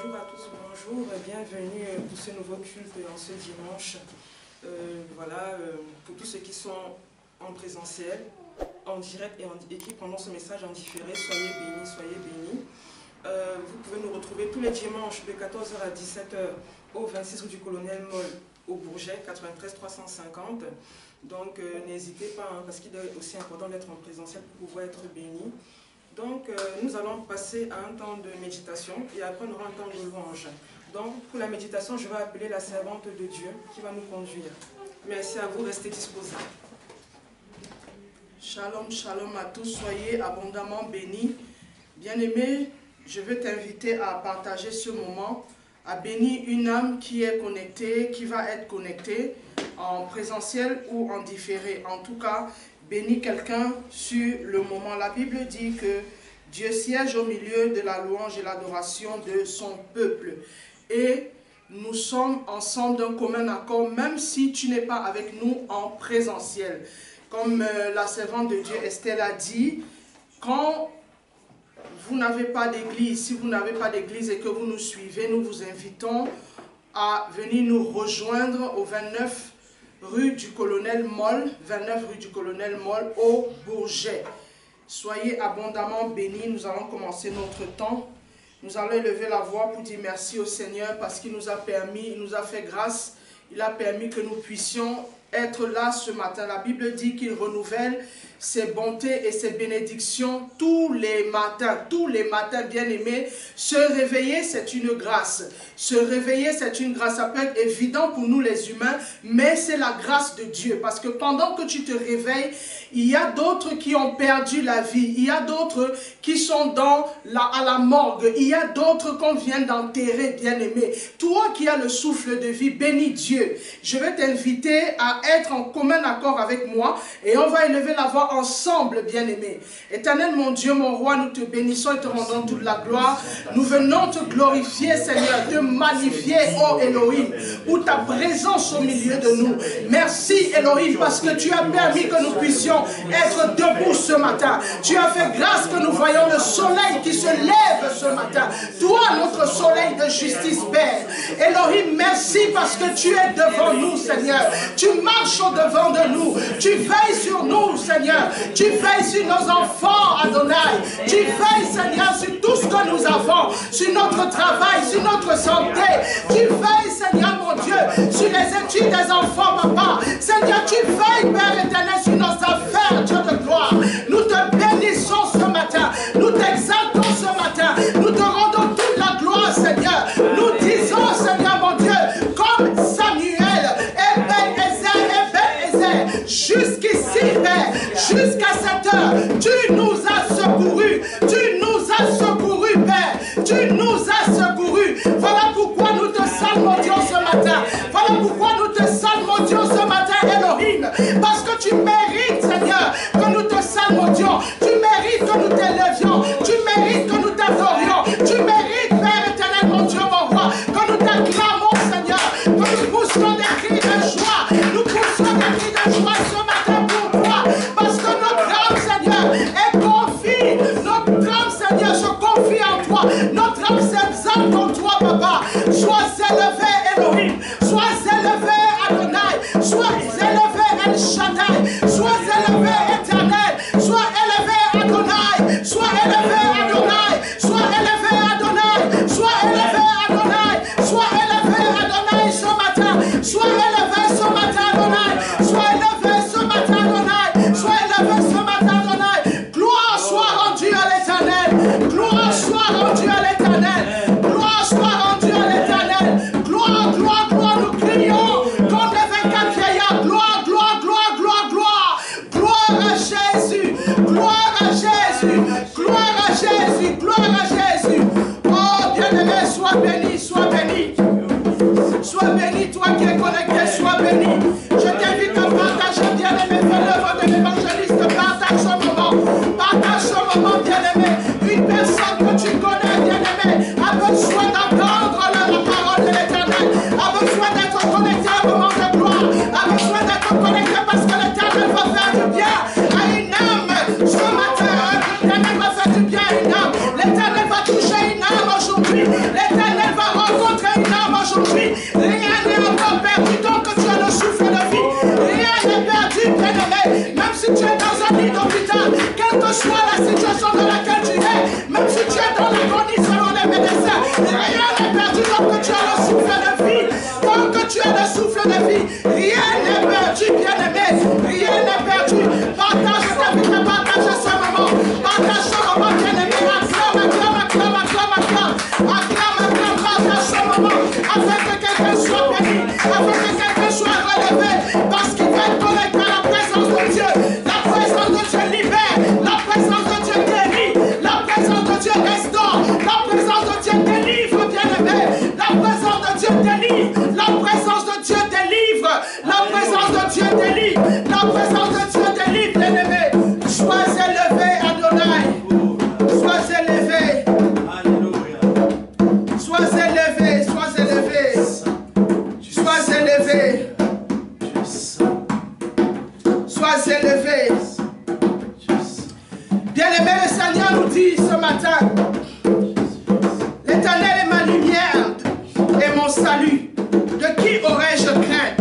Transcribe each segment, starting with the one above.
Bonjour à tous, bonjour et bienvenue pour ce nouveau culte en ce dimanche. Pour tous ceux qui sont en présentiel, en direct et qui prendront ce message en différé, soyez bénis, soyez bénis. Vous pouvez nous retrouver tous les dimanches de 14h à 17h au 26 rue du Colonel Moll au Bourget, 93 350. Donc n'hésitez pas, parce qu'il est aussi important d'être en présentiel pour pouvoir être béni. Donc nous allons passer à un temps de méditation et après on aura un temps de louange. Donc pour la méditation, je vais appeler la servante de Dieu qui va nous conduire. Merci à vous, restez disposés. Shalom, shalom à tous, soyez abondamment bénis. Bien-aimé, je veux t'inviter à partager ce moment, à bénir une âme qui est connectée, qui va être connectée en présentiel ou en différé. En tout cas, bénis quelqu'un sur le moment. La Bible dit que Dieu siège au milieu de la louange et l'adoration de son peuple. Et nous sommes ensemble d'un commun accord, même si tu n'es pas avec nous en présentiel. Comme la servante de Dieu Estelle a dit, quand vous n'avez pas d'église, si vous n'avez pas d'église et que vous nous suivez, nous vous invitons à venir nous rejoindre au 29 rue du Colonel Moll, 29 rue du Colonel Moll au Bourget. Soyez abondamment bénis, nous allons commencer notre temps. Nous allons élever la voix pour dire merci au Seigneur parce qu'il nous a permis, il nous a fait grâce, il a permis que nous puissions être là ce matin. La Bible dit qu'il renouvelle ses bontés et ses bénédictions tous les matins, bien-aimés. Se réveiller, c'est une grâce. Se réveiller, c'est une grâce. Ça peut être évident pour nous les humains, mais c'est la grâce de Dieu. Parce que pendant que tu te réveilles, il y a d'autres qui ont perdu la vie. Il y a d'autres qui sont à la morgue. Il y a d'autres qu'on vient d'enterrer, bien-aimés. Toi qui as le souffle de vie, bénis Dieu. Je vais t'inviter à être en commun accord avec moi et on va élever la voix ensemble, bien-aimés. Éternel, mon Dieu, mon roi, nous te bénissons et te rendons toute la gloire. Nous venons te glorifier, Seigneur, te magnifier, oh Elohim, pour ta présence au milieu de nous. Merci, Elohim, parce que tu as permis que nous puissions être debout ce matin. Tu as fait grâce que nous voyons le soleil qui se lève ce matin. Toi, notre soleil de justice, Père. Elohim, merci parce que tu es devant nous, Seigneur. Tu marches au-devant de nous. Tu veilles sur nous, Seigneur. Tu veilles sur nos enfants, Adonai. Tu veilles, Seigneur, sur tout ce que nous avons, sur notre travail, sur notre santé. Tu veilles, Seigneur, mon Dieu, sur les études des enfants, papa. Seigneur, tu veilles, Père éternel, sur nos affaires, Dieu de gloire. Nous te bénissons ce matin. Nous t'exaltons ce matin. Nous te rendons toute la gloire, Seigneur. Nous disons, Seigneur, mon Dieu, comme Samuel, jusqu'ici, Père, jusqu'à cette heure, tu nous as secourus, Père, tu nous as secourus. Voilà pourquoi nous te salmodions ce matin. Voilà pourquoi nous te salmodions ce matin, Elohim. Parce que tu mérites, Seigneur, que nous te salmodions. Tu mérites que nous t'élevions. Tu mérites que nous t'adorions. Tu mérites, Père éternel, mon Dieu, mon roi, que nous t'acclamons, Seigneur, que nous poussions des cris de joie. Nous poussons des cris de joie ce matin pour toi. Parce que notre âme, Seigneur, est confie. Notre âme, Seigneur, se confie en toi. Notre âme s'exalte en toi, Papa. Sois élevé, Elohim. Sois élevé, Adonai. Sois élevé, El Shaddai. Sois élevé, Éternel. Sois élevé, Adonai. Sois élevé, Adonai. Sois élevé, Adonai. Sois élevé, Adonai. Sois élevé, Adonai, ce matin. Sois élevé ce matin, Adonai. Sois élevé ce matin, Adonai. Sois élevé ce matin, Adonai. Gloire soit rendue à l'Éternel. Gloire soit rendue à l'Éternel. Gloire soit rendue à l'Éternel. Gloire, gloire, gloire, nous crions comme les 24 vieillards. Gloire, gloire, gloire, gloire, gloire. Gloire à Jésus. Gloire à Jésus. Gloire à Jésus. Gloire à Jésus. Oh, bien-aimé, sois béni, sois béni. Sois béni, toi qui es connecté, sois béni. Je t'invite à partager, bien-aimé, fais l'œuvre de l'évangéliste. Partage ce moment. Partage ce moment, bien-aimé. Une personne que tu connais, bien-aimé, a besoin d'entendre la parole de l'Éternel, a besoin d'être connecté à un moment de gloire, a besoin d'être connecté parce que l'Éternel va faire du bien à une âme ce matin. L'Éternel va faire du bien à une âme. L'Éternel va toucher une âme aujourd'hui. L'Éternel va que soit la situation dans laquelle tu es, même si tu es dans l'agonie selon les médecins, rien n'est perdu tant que tu as le souffle de vie. Tant que tu as le souffle de vie, rien n'est perdu, bien-aimé. Rien n'est perdu. Partage ta vie, partage ce moment. Partage ce moment, bien-aimé. Acclame, acclame, acclame, acclame, acclame. Acclame, acclame, partage ce moment. Afin que quelqu'un soit béni, afin que quelqu'un soit relevé. Parce qu'il va être connecté à la présence de Dieu. La présence de Dieu libère. La présence de Dieu guérit. La présence de Dieu restaure. La présence de Dieu délivre, bien-aimé. La présence de Dieu délivre. La présence de Dieu délivre. La présence de Dieu délivre. La présence de Dieu délivre, bien-aimé. Sois élevé, Adonai. Sois élevé. Alléluia. Sois élevé. Sois élevé. Sois élevé. Sois élevé. Bien-aimé, le Seigneur nous dit ce matin, l'Éternel est ma lumière et mon salut. De qui aurais-je crainte?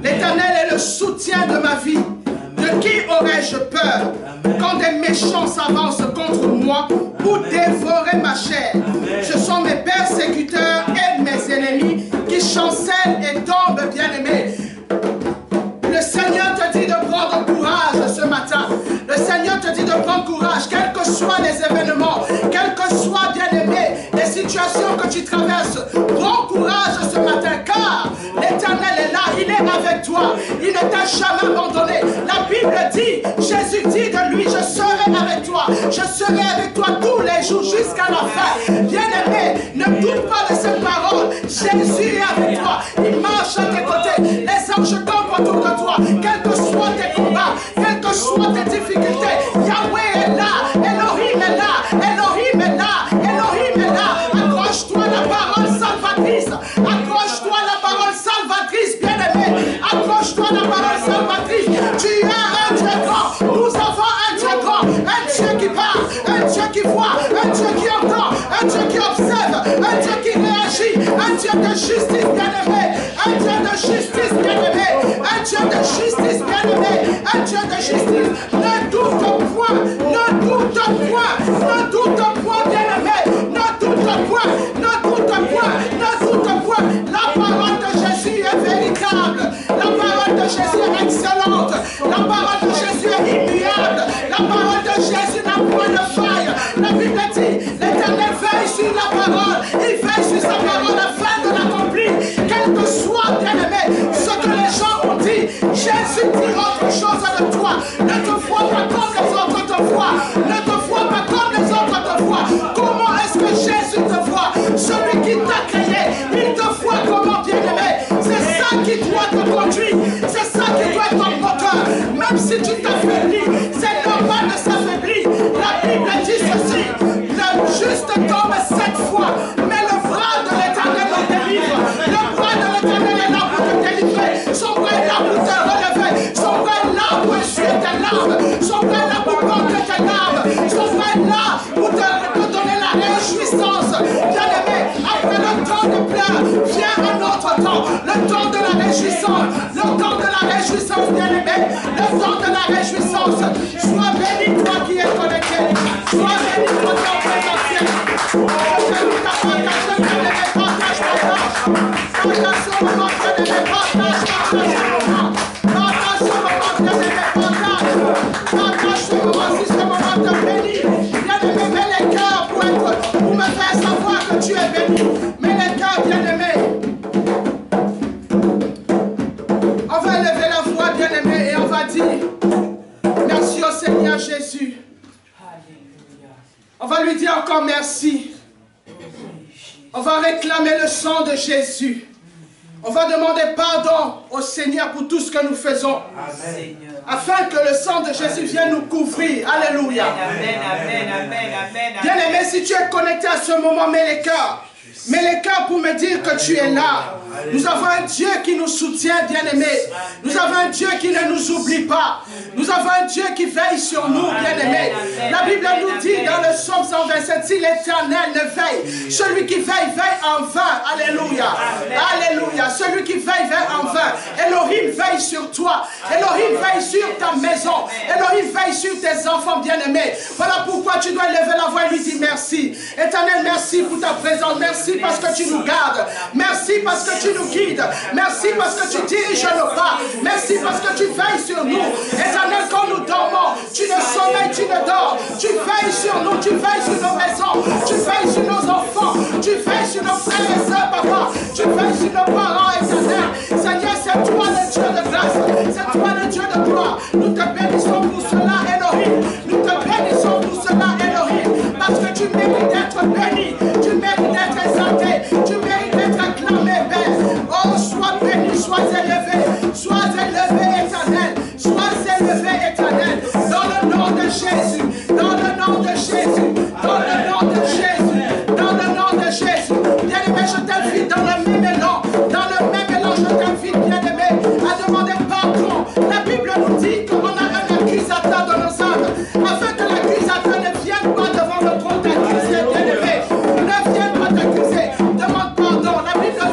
L'Éternel est le soutien de ma vie. De qui aurais-je peur? Quand des méchants s'avancent contre moi pour dévorer ma chair, ce sont mes persécuteurs et mes ennemis qui chancellent et tombent, bien-aimés. Le Seigneur te dit de prendre courage ce matin. Le Seigneur te dit de prendre courage, quels que soient les événements, quelles que soient, bien-aimés, les situations que tu traverses. Prends courage ce matin, car l'Éternel est là, il est avec toi. Il ne t'a jamais abandonné. La Bible dit, Jésus dit de lui, je serai avec toi. Je serai avec toi tous les jours jusqu'à la fin. Bien-aimé, ne doute pas de cette parole. Jésus est avec toi. Il marche à tes côtés. Les anges campent autour de toi. Quels que soient tes combats, quelles que soient tes difficultés, Yahweh est là, Elohim est là, Elohim est là, Elohim est là. Accroche-toi la parole salvatrice, accroche-toi la parole salvatrice, bien-aimé, accroche-toi la parole salvatrice. Tu es un Dieu grand, nous avons un Dieu grand, un Dieu qui parle, un Dieu qui voit, un Dieu qui entend, un Dieu qui observe, un Dieu qui réagit, un Dieu de justice, bien-aimé, un Dieu de justice, bien-aimé, un Dieu de justice, bien-aimé, un Dieu de justice. Ne doute point, ne doute point, ne doute point, bien-aimé, ne doute point, ne doute point, ne doute point. La parole de Jésus est véritable, la parole de Jésus est excellente, la parole de Jésus est immuable, la parole de Jésus n'a point de faille. La Bible dit, l'Éternel veille sur la parole, il veille sur sa parole afin de l'accomplir. Quel que soit, bien-aimé, ce que les gens ont dit, Jésus dit autre chose de toi. Ne te vois pas comme les autres te voient. Ne te vois pas comme les autres te voient. Comment est-ce que Jésus te voit? Celui qui t'a créé, il te voit comment, bien-aimé. C'est ça qui doit te conduire. C'est ça qui doit être ton moteur. Même si tu t'affaiblis, c'est normal de s'affaiblir. La Bible dit ceci, le juste tombe 7 fois, mais le bras de l'Éternel le délivre. Le bras de l'Éternel est là pour te délivrer. Son bras est là pour te relever. Son bras est là pour essuyer tes larmes. Son bras est là pour porter tes larmes. Son bras est là pour te donner la réjouissance. Bien-aimé, après le temps de pleurs, vient un autre temps. Le temps de la réjouissance. Le temps de la réjouissance, bien-aimé. Le temps de la réjouissance. Sois béni, toi qui es connecté. Sois béni, toi qui es en présentiel. Pour me faire savoir que tu es béni. Mais les cœurs, bien-aimés, on va lever la voix, bien-aimé, et on va dire merci au Seigneur Jésus. On va lui dire encore merci. On va réclamer le sang de Jésus. On va demander pardon au Seigneur pour tout ce que nous faisons. Amen. Afin que le sang de Jésus vienne nous couvrir. Alléluia. Amen, amen, amen, amen. Bien-aimé, si tu es connecté à ce moment, mets les cœurs. Mets les cœurs pour me dire que tu es là. Nous avons un Dieu qui nous soutient, bien-aimé. Nous avons un Dieu qui ne nous oublie pas. Nous avons un Dieu qui veille sur nous, bien-aimé. La Bible nous dit dans le psaume 127, si l'Éternel ne veille, celui qui veille, veille en vain. Alléluia. Alléluia. Celui qui veille, veille en vain. Elohim veille sur toi. Elohim veille sur ta maison. Elohim veille sur tes enfants bien-aimés. Voilà pourquoi tu dois lever la voix et lui dire merci. Éternel, merci pour ta présence. Merci parce que tu nous gardes. Merci parce que tu nous guides. Merci parce que tu diriges nos pas. Merci parce que tu veilles sur nous. Éternel, quand nous dormons, tu ne sommeilles, tu ne dors. Tu veilles sur nous, tu veilles sur nos maisons, tu veilles sur nos enfants, tu veilles sur nos frères et sœurs, papa. Tu veilles sur nos parents, éternel. Seigneur, c'est toi le Dieu de grâce. C'est toi le Dieu de gloire. Nous te bénissons pour cela, Elohim. Nous te bénissons pour cela, Elohim. Parce que tu mérites d'être béni. Tu mérites d'être exalté. Tu mérites d'être acclamé, Père. Oh, sois béni, sois élevé. Sois élevé, éternel. Sois élevé, éternel. Dans le nom de Jésus. Dans le nom de Jésus. Dans le nom de Jésus. Dans le nom de Jésus. Bien-aimé, je t'invite dans le même élan. Dans le même élan, je t'invite, bien-aimé, à demander pardon. La Bible nous dit qu'on a un accusateur dans nos âmes. Afin que l'accusateur ne vienne pas devant le trône t'accuser, bien-aimé. Ne vienne pas t'accuser. Demande pardon. La Bible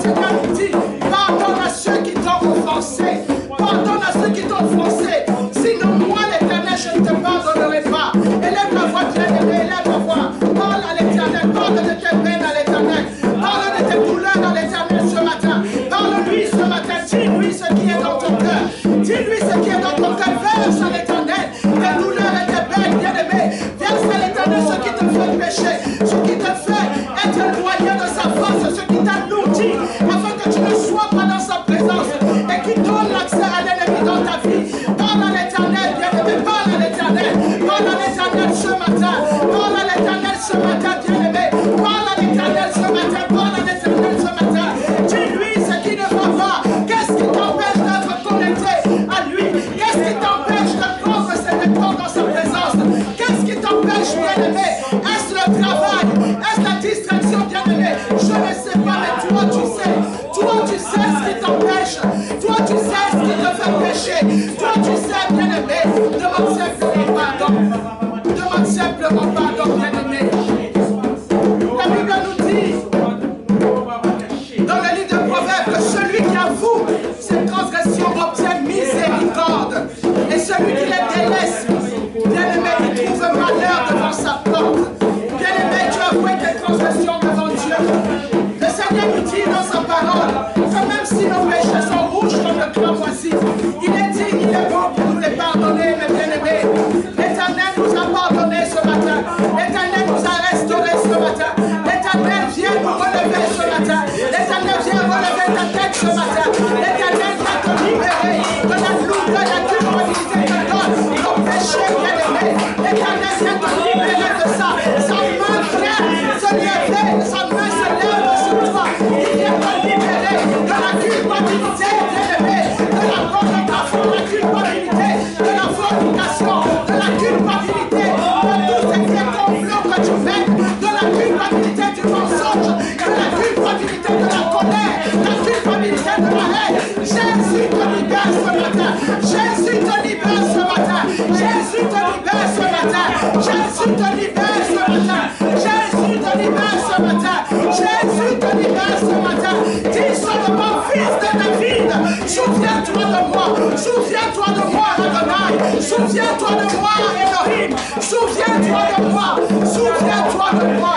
nous dit, pardonne à ceux qui t'ont offensé. Pardonne à ceux qui t'ont offensé. Sinon, moi, l'Éternel, je ne te pardonnerai pas. Élève la voix, bien-aimé, élève la voix. Parle à l'Éternel, parle de tes peines à l'Éternel. Parle de tes douleurs à l'Éternel ce matin. Parle-lui ce matin. Dis-lui ce qui est dans ton cœur. Dis-lui ce qui est dans ton cœur. Verse à l'Éternel tes douleurs et tes peines, bien-aimé. Verse à l'Éternel ce qui te fait pécher, ce qui te fait être éloigné de sa face, ce qui t'alourdit, afin que tu ne sois pas dans sa présence et qui donne l'accès à l'ennemi dans ta vie. Parle à l'Éternel, bien-aimé. Parle à l'Éternel. Parle à l'Éternel ce matin. Parle à l'Éternel ce matin, bien-aimé. Parle à l'Éternel ce matin. Parle à l'Éternel ce matin. Dis-lui ce qui ne va pas. Qu'est-ce qui t'empêche d'être connecté à lui? Qu'est-ce qui t'empêche de prendre cet temps dans sa présence? Qu'est-ce qui t'empêche, bien-aimé? Est-ce le travail? Est-ce la distraction, bien-aimé? Je ne sais pas, mais toi tu sais. Toi tu sais ce qui t'empêche. Toi tu sais ce qui te fait pécher. Toi tu sais, bien-aimé. Demande simplement pardon. Demande simplement pardon, bien-aimé. La Bible nous dit dans le livre de Proverbes que celui qui avoue ses transgressions obtient miséricorde. Et celui qui les délaisse, bien-aimé, il trouve malheur devant sa porte. Bien-aimé, tu as avoué tes transgressions devant Dieu. Le Seigneur nous dit dans sa parole que même si nos péchés sont rouges comme le cramoisi, il est dit, il est bon pour nous les pardonner, mes bien-aimés. L'Éternel nous a pardonné ce matin. L'Éternel nous a restauré ce matin. L'Éternel vient nous relever ce matin. L'Éternel vient relever ta tête ce matin. L'Éternel vient te libérer de la lourdeur, de la culpabilité que donne nos péchés, bien-aimés. L'Éternel vient te libérer de ça. Sa main vient se lever, sa main se lève sur toi. Il vient te libérer de la culpabilité, bien-aimé, de la pornographie, de la culpabilité, de la fornication, de la culpabilité, de tous ces complots que tu fais, de la culpabilité du mensonge, de la culpabilité de la colère, de la culpabilité de la haine. Jésus te libère ce matin. Jésus te libère ce matin. Jésus te libère ce matin. Jésus te libère ce matin. Jésus te libère ce matin. Jésus te libère ce matin. Dis seulement, fils de David, souviens-toi de moi. Souviens-toi de moi, Adonai. Souviens-toi de moi, Elohim. Souviens-toi de moi. Souviens-toi de moi.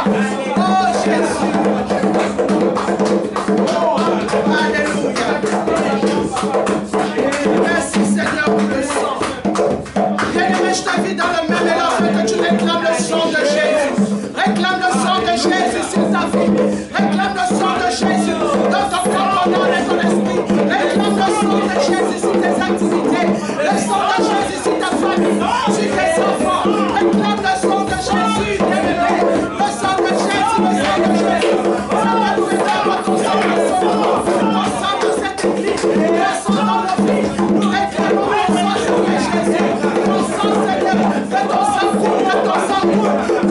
Oh Jésus. Oh, alléluia. Merci Seigneur pour le sang. Bien-aimé, je t'invite dans le même élan que tu réclames le sang de Jésus. Réclame le sang de Jésus sur ta vie. Réclame le sang de Jésus dans ton corps, dans ton esprit. Réclame le sang de Jésus sur tes activités. Le sang de Jésus sur ta famille, sur tes enfants. Réclame le sang de Jésus, bien-aimé. Le sang de Jésus, le sang de Jésus. Seigneur, nous réclamons ton sang dans ce moment. Ton sang dans cette église. Le sang dans nos vies. Nous réclamons le sang, Seigneur Jésus. Ton sang, Seigneur. Que ton sang coule, que ton sang coule.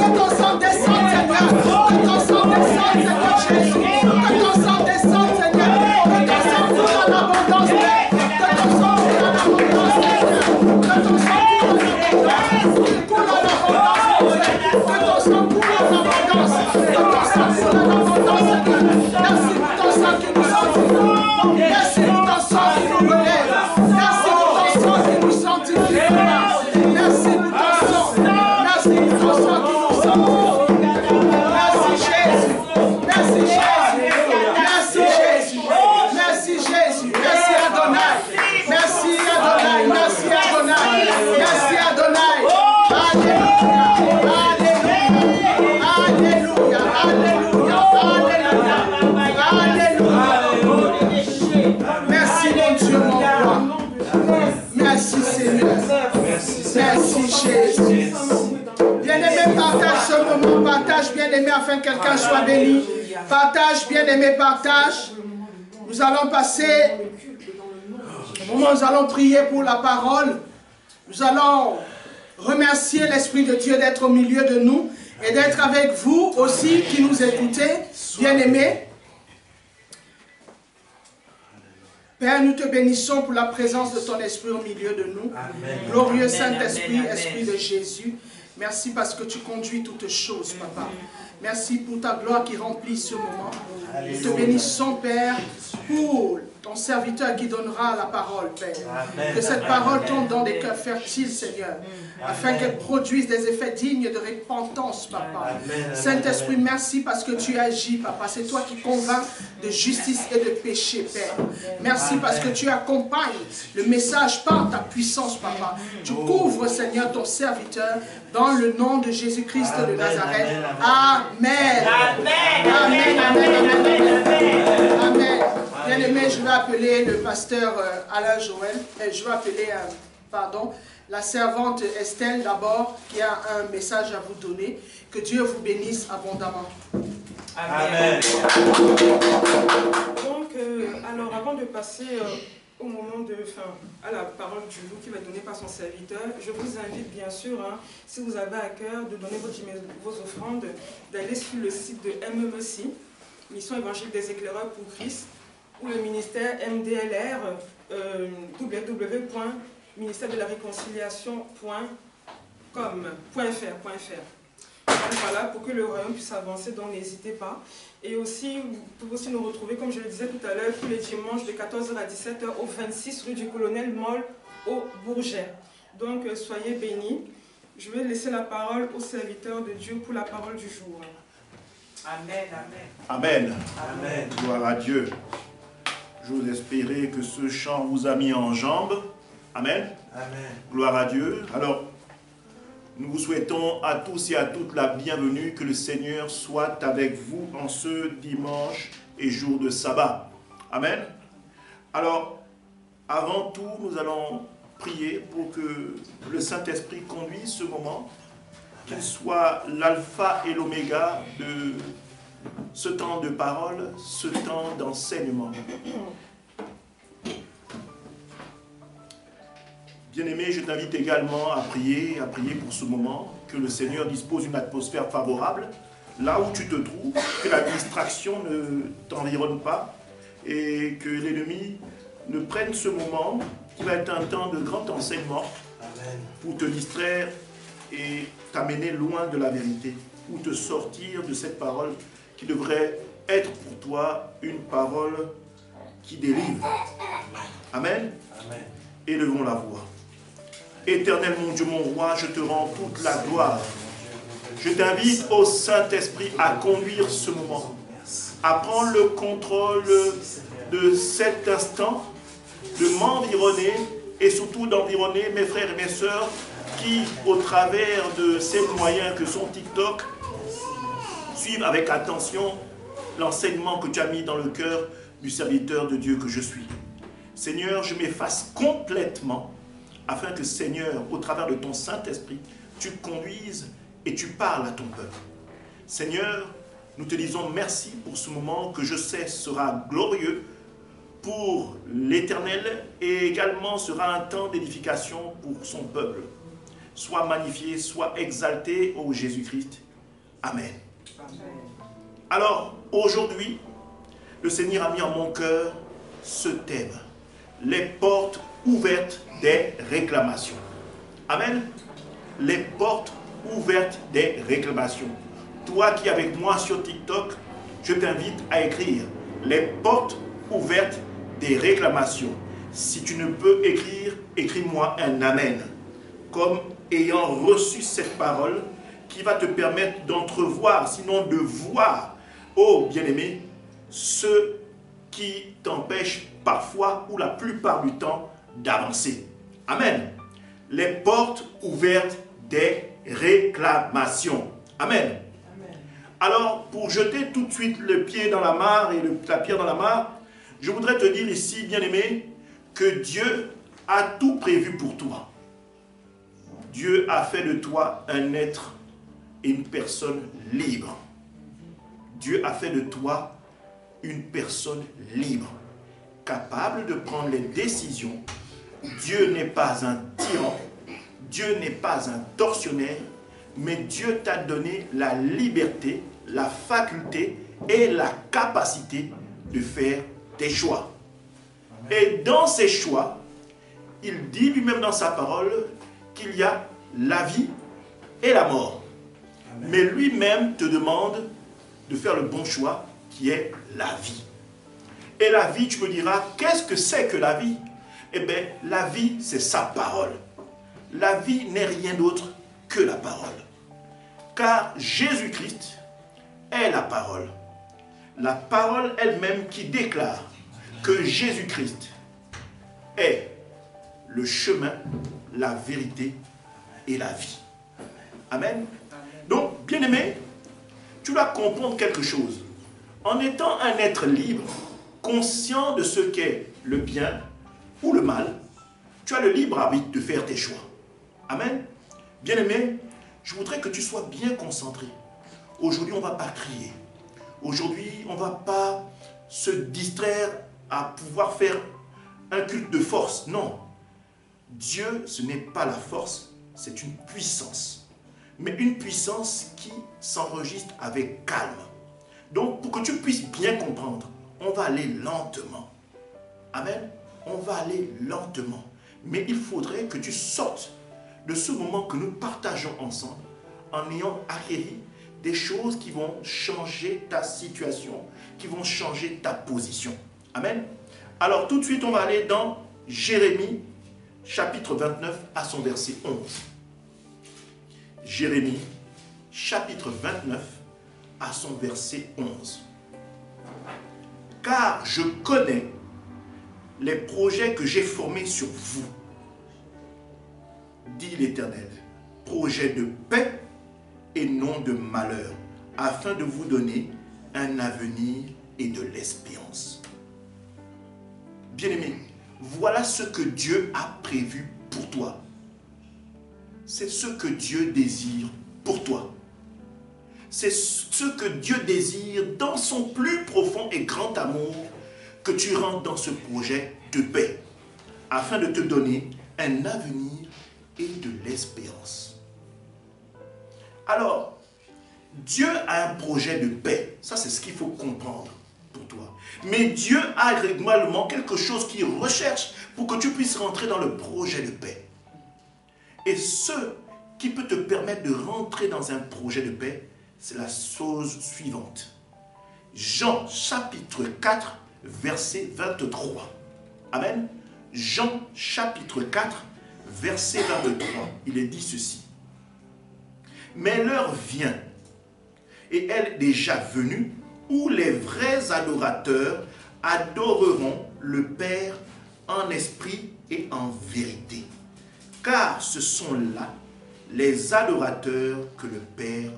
Partage ce moment, partage bien-aimé afin que quelqu'un soit béni. Partage bien-aimé, partage. Nous allons passer au moment où nous allons prier pour la parole. Nous allons remercier l'Esprit de Dieu d'être au milieu de nous et d'être avec vous aussi qui nous écoutez, bien-aimés. Père, nous te bénissons pour la présence de ton Esprit au milieu de nous. Amen. Glorieux Saint-Esprit, Esprit de Jésus, merci parce que tu conduis toutes choses, Papa. Merci pour ta gloire qui remplit ce moment. Nous te bénissons, Père, pour ton serviteur qui donnera la parole, Père. Amen. Que cette parole tombe dans des cœurs fertiles, Seigneur, afin qu'elle produise des effets dignes de repentance, Papa. Saint-Esprit, merci parce que tu agis, Papa. C'est toi qui convaincs de justice et de péché, Père. Merci parce que tu accompagnes le message par ta puissance, Papa. Tu couvres, Seigneur, ton serviteur dans le nom de Jésus-Christ de Nazareth. Amen. Amen. Amen. Bien-aimé, je vais appeler le pasteur Alain Joël. Je vais appeler, la servante Estelle d'abord, qui a un message à vous donner. Que Dieu vous bénisse abondamment. Amen. Donc, alors avant de passer au moment à la parole du jour qui va être donnée par son serviteur, je vous invite bien sûr, si vous avez à cœur de donner vos offrandes, d'aller sur le site de MEMC, Mission évangélique des éclaireurs pour Christ, ou le ministère MDLR, www.ministère-de-la-réconciliation.fr. Voilà, pour que le royaume puisse avancer, donc n'hésitez pas. Et aussi, vous pouvez aussi nous retrouver, comme je le disais tout à l'heure, tous les dimanches de 14h à 17h au 26 rue du Colonel Moll au Bourget. Donc, soyez bénis. Je vais laisser la parole au serviteur de Dieu pour la parole du jour. Amen. Amen. Amen. Gloire à Dieu. J'ose espérer que ce chant vous a mis en jambes. Amen. Amen. Gloire à Dieu. Alors, nous vous souhaitons à tous et à toutes la bienvenue, que le Seigneur soit avec vous en ce dimanche et jour de sabbat. Amen. Alors, avant tout, nous allons prier pour que le Saint-Esprit conduise ce moment, qu'il soit l'alpha et l'oméga de ce temps de parole, ce temps d'enseignement. Bien-aimé, je t'invite également à prier pour ce moment, que le Seigneur dispose d'une atmosphère favorable, là où tu te trouves, que la distraction ne t'environne pas, et que l'ennemi ne prenne ce moment, qui va être un temps de grand enseignement, pour te distraire et t'amener loin de la vérité, ou te sortir de cette parole qui devrait être pour toi une parole qui délivre. Amen. Amen. Élevons la voix. Éternel mon Dieu, mon roi, je te rends toute la gloire. Je t'invite au Saint-Esprit à conduire ce moment, à prendre le contrôle de cet instant, de m'environner et surtout d'environner mes frères et mes sœurs qui, au travers de ces moyens que sont TikTok, suivent avec attention l'enseignement que tu as mis dans le cœur du serviteur de Dieu que je suis. Seigneur, je m'efface complètement afin que, Seigneur, au travers de ton Saint-Esprit, tu conduises et tu parles à ton peuple. Seigneur, nous te disons merci pour ce moment que je sais sera glorieux pour l'Éternel et également sera un temps d'édification pour son peuple. Sois magnifié, sois exalté, ô Jésus-Christ. Amen. Alors, aujourd'hui, le Seigneur a mis en mon cœur ce thème, les portes ouvertes des réclamations. Amen. Les portes ouvertes des réclamations. Toi qui es avec moi sur TikTok, je t'invite à écrire les portes ouvertes des réclamations. Si tu ne peux écrire, écris-moi un Amen, comme ayant reçu cette parole qui va te permettre d'entrevoir, sinon de voir, ô bien-aimé, ce qui t'empêche parfois ou la plupart du temps d'avancer. Amen. Les portes ouvertes des réclamations. Amen. Amen. Alors, pour jeter tout de suite le pied dans la mare et la pierre dans la mare, je voudrais te dire ici, bien-aimé, que Dieu a tout prévu pour toi. Dieu a fait de toi un être et une personne libre. Dieu a fait de toi une personne libre, capable de prendre les décisions. Dieu n'est pas un tyran, Dieu n'est pas un tortionnaire, mais Dieu t'a donné la liberté, la faculté et la capacité de faire tes choix. Et dans ces choix, il dit lui-même dans sa parole qu'il y a la vie et la mort. Amen. Mais lui-même te demande de faire le bon choix qui est la vie. Et la vie, tu me diras, qu'est-ce que c'est que la vie? Eh bien, la vie, c'est sa parole. La vie n'est rien d'autre que la parole. Car Jésus-Christ est la parole. La parole elle-même qui déclare que Jésus-Christ est le chemin, la vérité et la vie. Amen. Donc, bien-aimé, tu dois comprendre quelque chose. En étant un être libre, conscient de ce qu'est le bien ou le mal, tu as le libre arbitre de faire tes choix. Amen. Bien-aimé, je voudrais que tu sois bien concentré. Aujourd'hui, on ne va pas crier. Aujourd'hui, on ne va pas se distraire à pouvoir faire un culte de force. Non. Dieu, ce n'est pas la force, c'est une puissance. Mais une puissance qui s'enregistre avec calme. Donc, pour que tu puisses bien comprendre, on va aller lentement. Amen. On va aller lentement. Mais il faudrait que tu sortes de ce moment que nous partageons ensemble en ayant acquis des choses qui vont changer ta situation, qui vont changer ta position. Amen. Alors, tout de suite, on va aller dans Jérémie, chapitre 29, à son verset 11. Jérémie, chapitre 29, à son verset 11. Car je connais les projets que j'ai formés sur vous, dit l'Éternel, projets de paix et non de malheur, afin de vous donner un avenir et de l'espérance. Bien-aimé, voilà ce que Dieu a prévu pour toi. C'est ce que Dieu désire pour toi. C'est ce que Dieu désire dans son plus profond et grand amour, que tu rentres dans ce projet de paix, afin de te donner un avenir et de l'espérance. Alors, Dieu a un projet de paix. Ça, c'est ce qu'il faut comprendre pour toi. Mais Dieu a également quelque chose qu'il recherche pour que tu puisses rentrer dans le projet de paix. Et ce qui peut te permettre de rentrer dans un projet de paix, c'est la chose suivante. Jean chapitre 4, verset 23. Amen. Jean chapitre 4, verset 23. Il est dit ceci. Mais l'heure vient, et elle est déjà venue, où les vrais adorateurs adoreront le Père en esprit et en vérité. Car ce sont là les adorateurs que le Père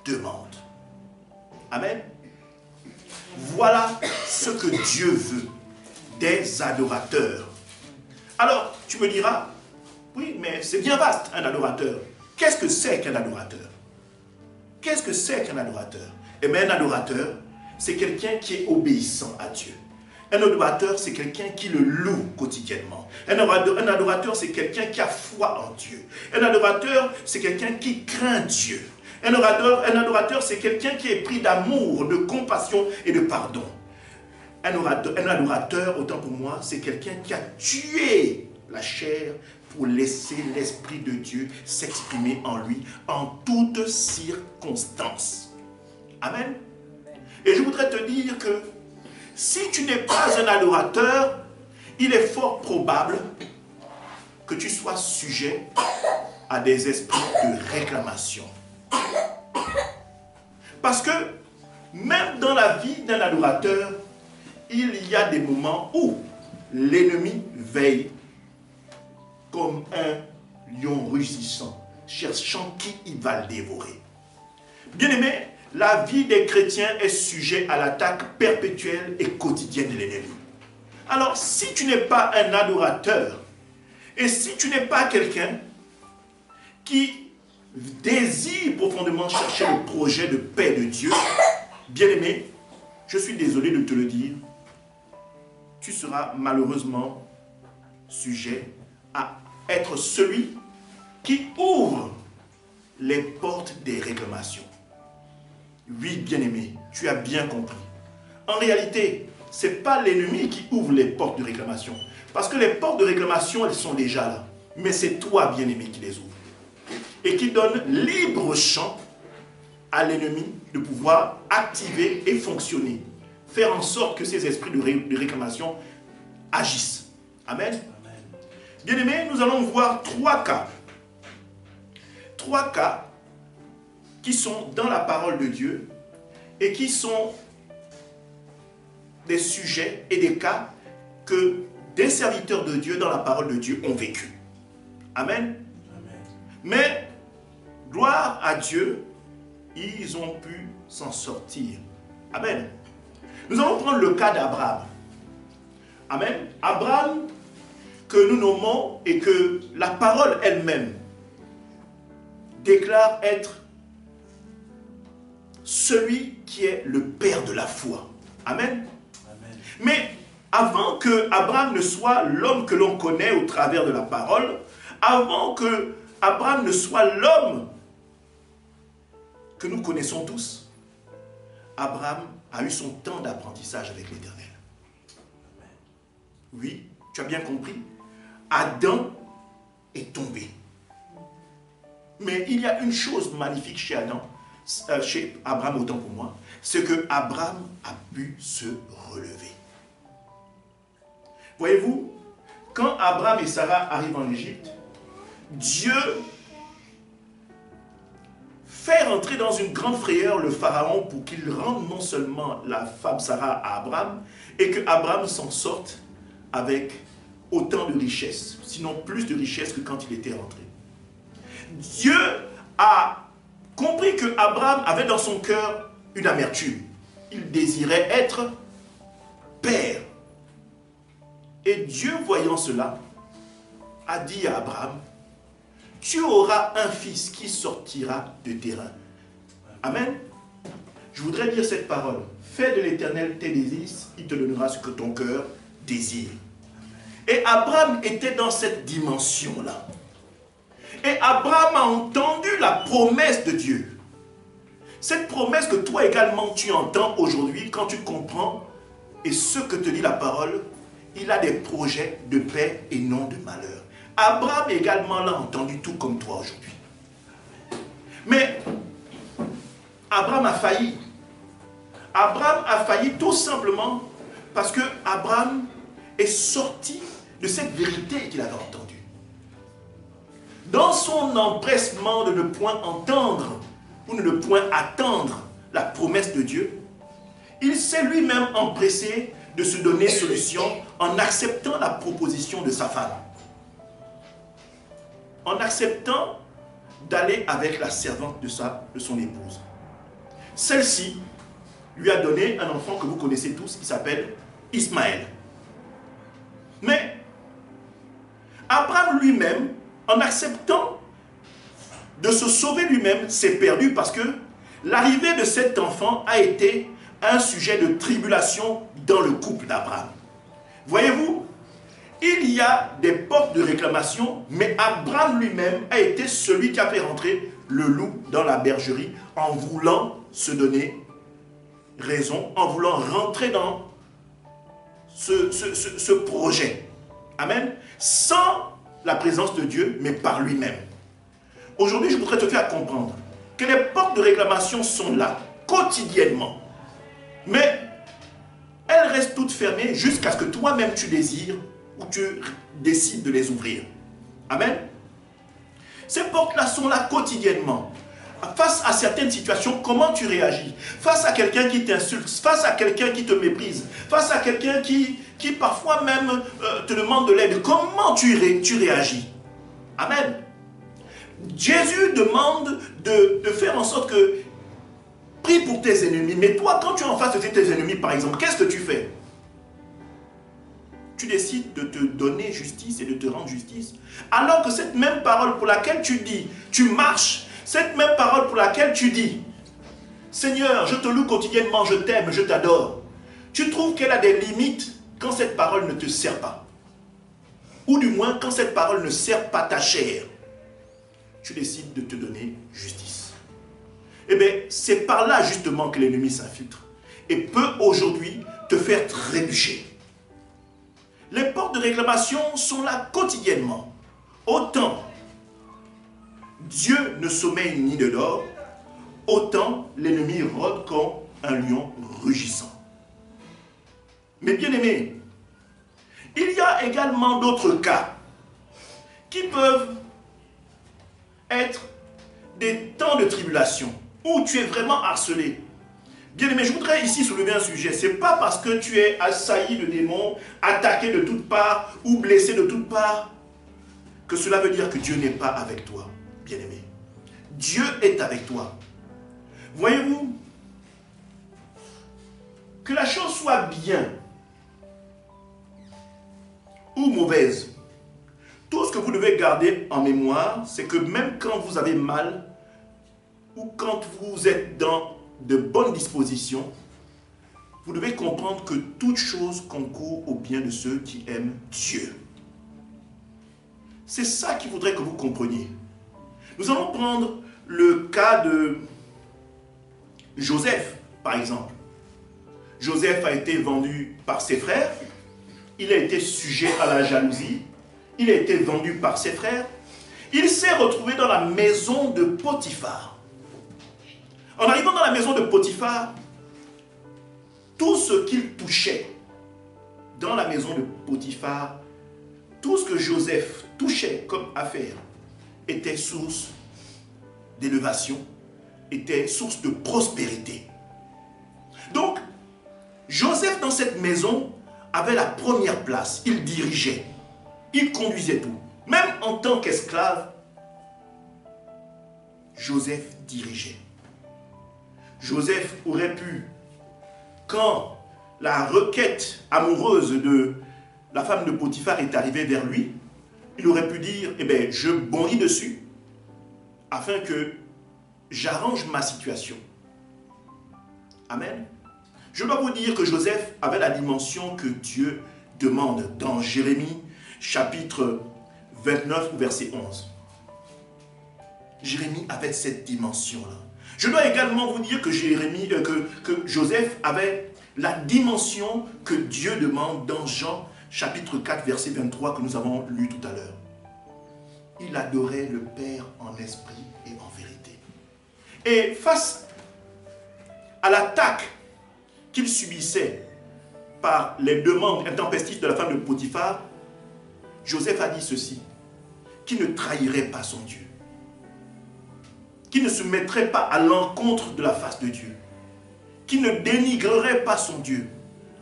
demande. Amen. Voilà ce que Dieu veut, des adorateurs. Alors, tu me diras, oui, mais c'est bien vaste, un adorateur. Qu'est-ce que c'est qu'un adorateur? Qu'est-ce que c'est qu'un adorateur? Eh bien, un adorateur, c'est quelqu'un qui est obéissant à Dieu. Un adorateur, c'est quelqu'un qui le loue quotidiennement. Un adorateur, c'est quelqu'un qui a foi en Dieu. Un adorateur, c'est quelqu'un qui craint Dieu. Un adorateur, c'est quelqu'un qui est pris d'amour, de compassion et de pardon. Un adorateur, autant pour moi, c'est quelqu'un qui a tué la chair pour laisser l'Esprit de Dieu s'exprimer en lui en toutes circonstances. Amen. Et je voudrais te dire que si tu n'es pas un adorateur, il est fort probable que tu sois sujet à des esprits de réclamation. Parce que même dans la vie d'un adorateur, il y a des moments où l'ennemi veille comme un lion rugissant, cherchant qui il va le dévorer. Bien-aimé, la vie des chrétiens est sujet à l'attaque perpétuelle et quotidienne de l'ennemi. Alors, si tu n'es pas un adorateur, et si tu n'es pas quelqu'un qui désire profondément chercher le projet de paix de Dieu, bien-aimé, je suis désolé de te le dire, tu seras malheureusement sujet à être celui qui ouvre les portes des réclamations. Oui, bien-aimé, tu as bien compris. En réalité, ce n'est pas l'ennemi qui ouvre les portes de réclamation. Parce que les portes de réclamation, elles sont déjà là. Mais c'est toi, bien-aimé, qui les ouvre. Et qui donne libre champ à l'ennemi de pouvoir activer et fonctionner. Faire en sorte que ces esprits de réclamation agissent. Amen. Bien-aimé, nous allons voir trois cas. Trois cas qui sont dans la parole de Dieu et qui sont des sujets et des cas que des serviteurs de Dieu dans la parole de Dieu ont vécu. Amen. Amen. Mais, gloire à Dieu, ils ont pu s'en sortir. Amen. Nous allons prendre le cas d'Abraham. Amen. Abraham, que nous nommons et que la parole elle-même déclare être celui qui est le père de la foi. Amen. Amen. Mais avant que Abraham ne soit l'homme que l'on connaît au travers de la parole, avant que Abraham ne soit l'homme que nous connaissons tous, Abraham a eu son temps d'apprentissage avec l'Éternel. Oui, tu as bien compris. Adam est tombé. Mais il y a une chose magnifique chez chez Abraham, autant pour moi, c'est que Abraham a pu se relever. Voyez-vous, quand Abraham et Sarah arrivent en Égypte, Dieu fait rentrer dans une grande frayeur le Pharaon pour qu'il rende non seulement la femme Sarah à Abraham, et que Abraham s'en sorte avec autant de richesses, sinon plus de richesses que quand il était rentré. Dieu a compris que Abraham avait dans son cœur une amertume. Il désirait être père. Et Dieu, voyant cela, a dit à Abraham, tu auras un fils qui sortira de tes reins. Amen. Je voudrais lire cette parole. Fais de l'Éternel tes désirs, il te donnera ce que ton cœur désire. Et Abraham était dans cette dimension-là. Et Abraham a entendu la promesse de Dieu. Cette promesse que toi également tu entends aujourd'hui quand tu comprends et ce que te dit la parole, il a des projets de paix et non de malheur. Abraham également l'a entendu tout comme toi aujourd'hui. Mais Abraham a failli. Abraham a failli tout simplement parce que Abraham est sorti de cette vérité qu'il avait entendue. Dans son empressement de ne point entendre ou de ne point attendre la promesse de Dieu, il s'est lui-même empressé de se donner solution en acceptant la proposition de sa femme. En acceptant d'aller avec la servante de son épouse. Celle-ci lui a donné un enfant que vous connaissez tous, qui s'appelle Ismaël. Mais Abraham lui-même, en acceptant de se sauver lui-même, s'est perdu parce que l'arrivée de cet enfant a été un sujet de tribulation dans le couple d'Abraham. Voyez-vous, il y a des portes de réclamation, mais Abraham lui-même a été celui qui a fait rentrer le loup dans la bergerie en voulant se donner raison, en voulant rentrer dans ce projet. Amen. Sans la présence de Dieu, mais par lui-même. Aujourd'hui, je voudrais te faire comprendre que les portes de réclamation sont là, quotidiennement. Mais elles restent toutes fermées jusqu'à ce que toi-même tu désires ou tu décides de les ouvrir. Amen. Ces portes-là sont là quotidiennement. Face à certaines situations, comment tu réagis? Face à quelqu'un qui t'insulte, face à quelqu'un qui te méprise, face à quelqu'un qui parfois même te demande de l'aide, comment tu réagis? Amen. Jésus demande de faire en sorte que prie pour tes ennemis. Mais toi, quand tu es en face de tes ennemis, par exemple, qu'est-ce que tu fais? Tu décides de te donner justice et de te rendre justice. Alors que cette même parole pour laquelle tu dis, tu marches, Cette même parole pour laquelle tu dis, Seigneur, je te loue quotidiennement, je t'aime, je t'adore. Tu trouves qu'elle a des limites quand cette parole ne te sert pas. Ou du moins, quand cette parole ne sert pas ta chair. Tu décides de te donner justice. Eh bien, c'est par là justement que l'ennemi s'infiltre. Et peut aujourd'hui te faire trébucher. Les portes de réclamation sont là quotidiennement. Autant Dieu ne sommeille ni ne dort, autant l'ennemi rôde comme un lion rugissant. Mais bien aimé, il y a également d'autres cas qui peuvent être des temps de tribulation où tu es vraiment harcelé. Bien aimé, je voudrais ici soulever un sujet. Ce n'est pas parce que tu es assailli de démons, attaqué de toutes parts ou blessé de toutes parts que cela veut dire que Dieu n'est pas avec toi, bien aimé. Dieu est avec toi. Voyez-vous, que la chose soit bien ou mauvaise, tout ce que vous devez garder en mémoire, c'est que même quand vous avez mal ou quand vous êtes dans de bonnes dispositions, vous devez comprendre que toute chose concourt au bien de ceux qui aiment Dieu. C'est ça qu'il faudrait que vous compreniez. Nous allons prendre le cas de Joseph, par exemple. Joseph a été vendu par ses frères, il a été sujet à la jalousie, il a été vendu par ses frères, il s'est retrouvé dans la maison de Potiphar. En arrivant dans la maison de Potiphar, tout ce qu'il touchait dans la maison de Potiphar, tout ce que Joseph touchait comme affaire était source d'élévation, était source de prospérité. Donc, Joseph dans cette maison avait la première place, il dirigeait, il conduisait tout. Même en tant qu'esclave, Joseph dirigeait. Joseph aurait pu, quand la requête amoureuse de la femme de Potiphar est arrivée vers lui, il aurait pu dire, eh bien, je bondis dessus, afin que j'arrange ma situation. Amen. Je dois vous dire que Joseph avait la dimension que Dieu demande dans Jérémie, chapitre 29, verset 11. Jérémie avait cette dimension-là. Je dois également vous dire que, que Joseph avait la dimension que Dieu demande dans Jean, chapitre 4, verset 23, que nous avons lu tout à l'heure. Il adorait le Père en esprit et en vérité. Et face à l'attaque qu'il subissait par les demandes intempestives de la femme de Potiphar, Joseph a dit ceci, qu'il ne trahirait pas son Dieu, qu'il ne se mettrait pas à l'encontre de la face de Dieu, qu'il ne dénigrerait pas son Dieu.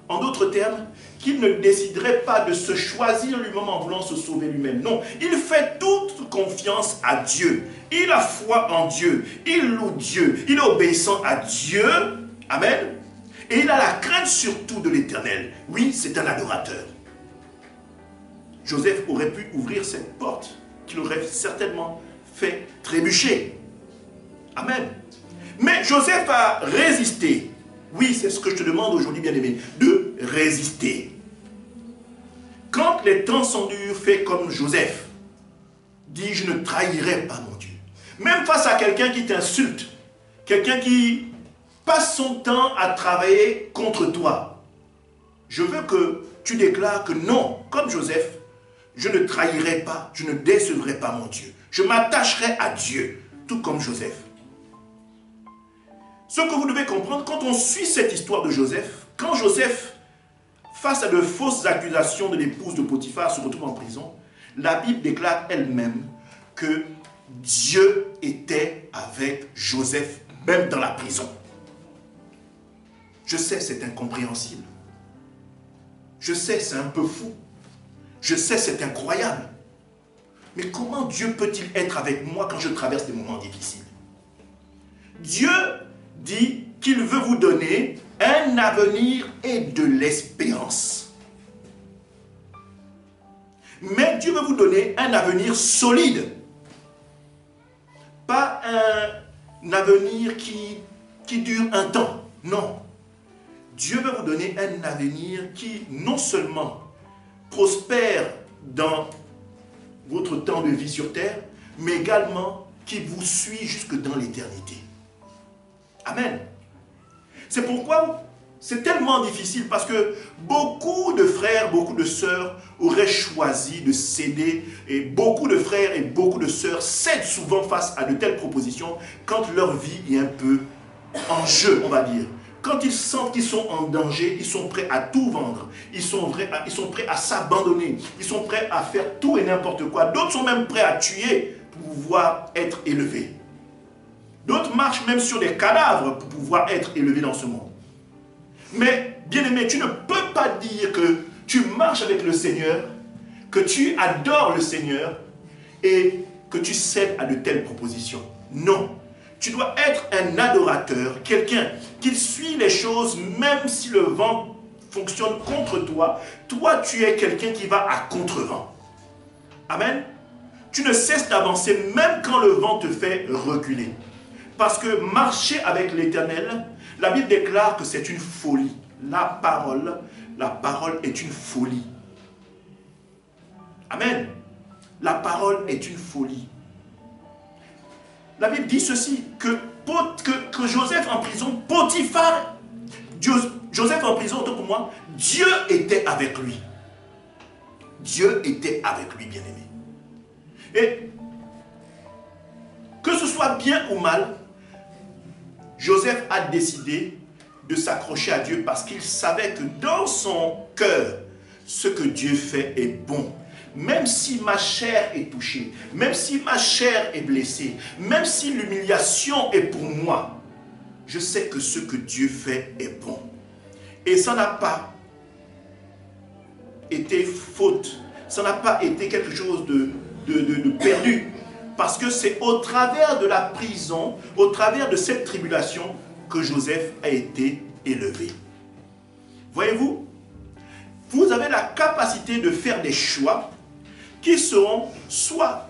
En d'autres termes, qu'il ne déciderait pas de se choisir lui-même en voulant se sauver lui-même. Non, il fait toute confiance à Dieu. Il a foi en Dieu. Il loue Dieu. Il est obéissant à Dieu. Amen. Et il a la crainte surtout de l'Éternel. Oui, c'est un adorateur. Joseph aurait pu ouvrir cette porte qu'il aurait certainement fait trébucher. Amen. Mais Joseph a résisté. Oui, c'est ce que je te demande aujourd'hui, bien-aimé, de résister. Quand les temps sont durs, fais comme Joseph. Dis, je ne trahirai pas mon Dieu. Même face à quelqu'un qui t'insulte, quelqu'un qui passe son temps à travailler contre toi, je veux que tu déclares que non, comme Joseph, je ne trahirai pas, je ne décevrai pas mon Dieu. Je m'attacherai à Dieu, tout comme Joseph. Ce que vous devez comprendre, quand on suit cette histoire de Joseph, quand Joseph, face à de fausses accusations de l'épouse de Potiphar, se retrouve en prison, la Bible déclare elle-même que Dieu était avec Joseph, même dans la prison. Je sais, c'est incompréhensible. Je sais, c'est un peu fou. Je sais, c'est incroyable. Mais comment Dieu peut-il être avec moi quand je traverse des moments difficiles? Dieu dit qu'il veut vous donner un avenir et de l'espérance. Mais Dieu veut vous donner un avenir solide. pas un avenir qui dure un temps. Non. Dieu veut vous donner un avenir qui non seulement prospère dans votre temps de vie sur terre, mais également qui vous suit jusque dans l'éternité. Amen. C'est pourquoi c'est tellement difficile, parce que beaucoup de frères, beaucoup de sœurs auraient choisi de céder, et beaucoup de frères et beaucoup de sœurs cèdent souvent face à de telles propositions quand leur vie est un peu en jeu, on va dire. Quand ils sentent qu'ils sont en danger, ils sont prêts à tout vendre. Ils sont prêts à s'abandonner. Ils sont prêts à faire tout et n'importe quoi. D'autres sont même prêts à tuer pour pouvoir être élevés. D'autres marchent même sur des cadavres pour pouvoir être élevés dans ce monde. Mais, bien-aimé, tu ne peux pas dire que tu marches avec le Seigneur, que tu adores le Seigneur et que tu cèdes à de telles propositions. Non. Tu dois être un adorateur, quelqu'un qui suit les choses même si le vent fonctionne contre toi. Toi, tu es quelqu'un qui va à contre-vent. Amen. Tu ne cesses d'avancer même quand le vent te fait reculer. Parce que marcher avec l'Éternel, la Bible déclare que c'est une folie. La parole est une folie. Amen. La parole est une folie. La Bible dit ceci, que Joseph en prison, Potiphar, Joseph en prison, autant pour moi, Dieu était avec lui. Dieu était avec lui, bien-aimé. Et que ce soit bien ou mal, Joseph a décidé de s'accrocher à Dieu parce qu'il savait que dans son cœur, ce que Dieu fait est bon. Même si ma chair est touchée, même si ma chair est blessée, même si l'humiliation est pour moi, je sais que ce que Dieu fait est bon. Et ça n'a pas été faute, ça n'a pas été quelque chose de perdu. Parce que c'est au travers de la prison, au travers de cette tribulation, que Joseph a été élevé. Voyez-vous, vous avez la capacité de faire des choix qui seront soit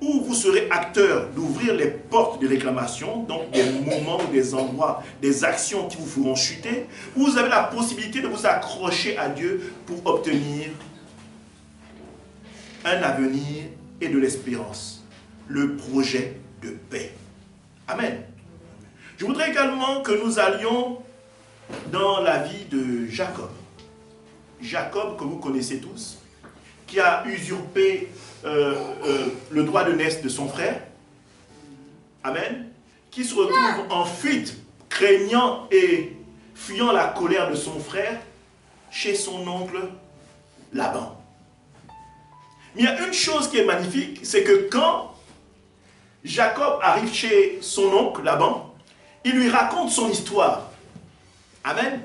où vous serez acteur d'ouvrir les portes de réclamation, donc des moments ou des endroits, des actions qui vous feront chuter, ou vous avez la possibilité de vous accrocher à Dieu pour obtenir un avenir et de l'espérance, le projet de paix. Amen. Je voudrais également que nous allions dans la vie de Jacob. Jacob, que vous connaissez tous, qui a usurpé le droit de naissance de son frère. Amen. Qui se retrouve en fuite, craignant et fuyant la colère de son frère chez son oncle Laban. Mais il y a une chose qui est magnifique, c'est que quand Jacob arrive chez son oncle Laban, il lui raconte son histoire. Amen.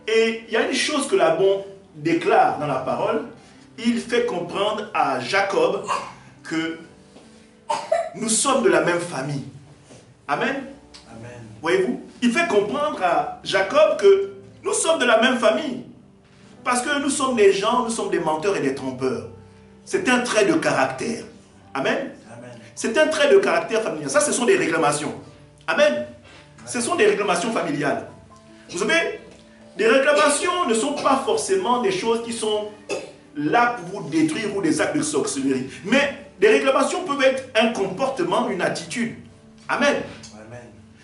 Et il y a une chose que Laban déclare dans la parole. Il fait comprendre à Jacob que nous sommes de la même famille. Amen. Amen. Voyez-vous, il fait comprendre à Jacob que nous sommes de la même famille. Parce que nous sommes des gens, nous sommes des menteurs et des trompeurs. C'est un trait de caractère. Amen. C'est un trait de caractère familial. Ça, ce sont des réclamations. Amen. Ce sont des réclamations familiales. Vous savez, des réclamations ne sont pas forcément des choses qui sont là pour vous détruire ou des actes de sorcellerie. Mais des réclamations peuvent être un comportement, une attitude. Amen. Amen.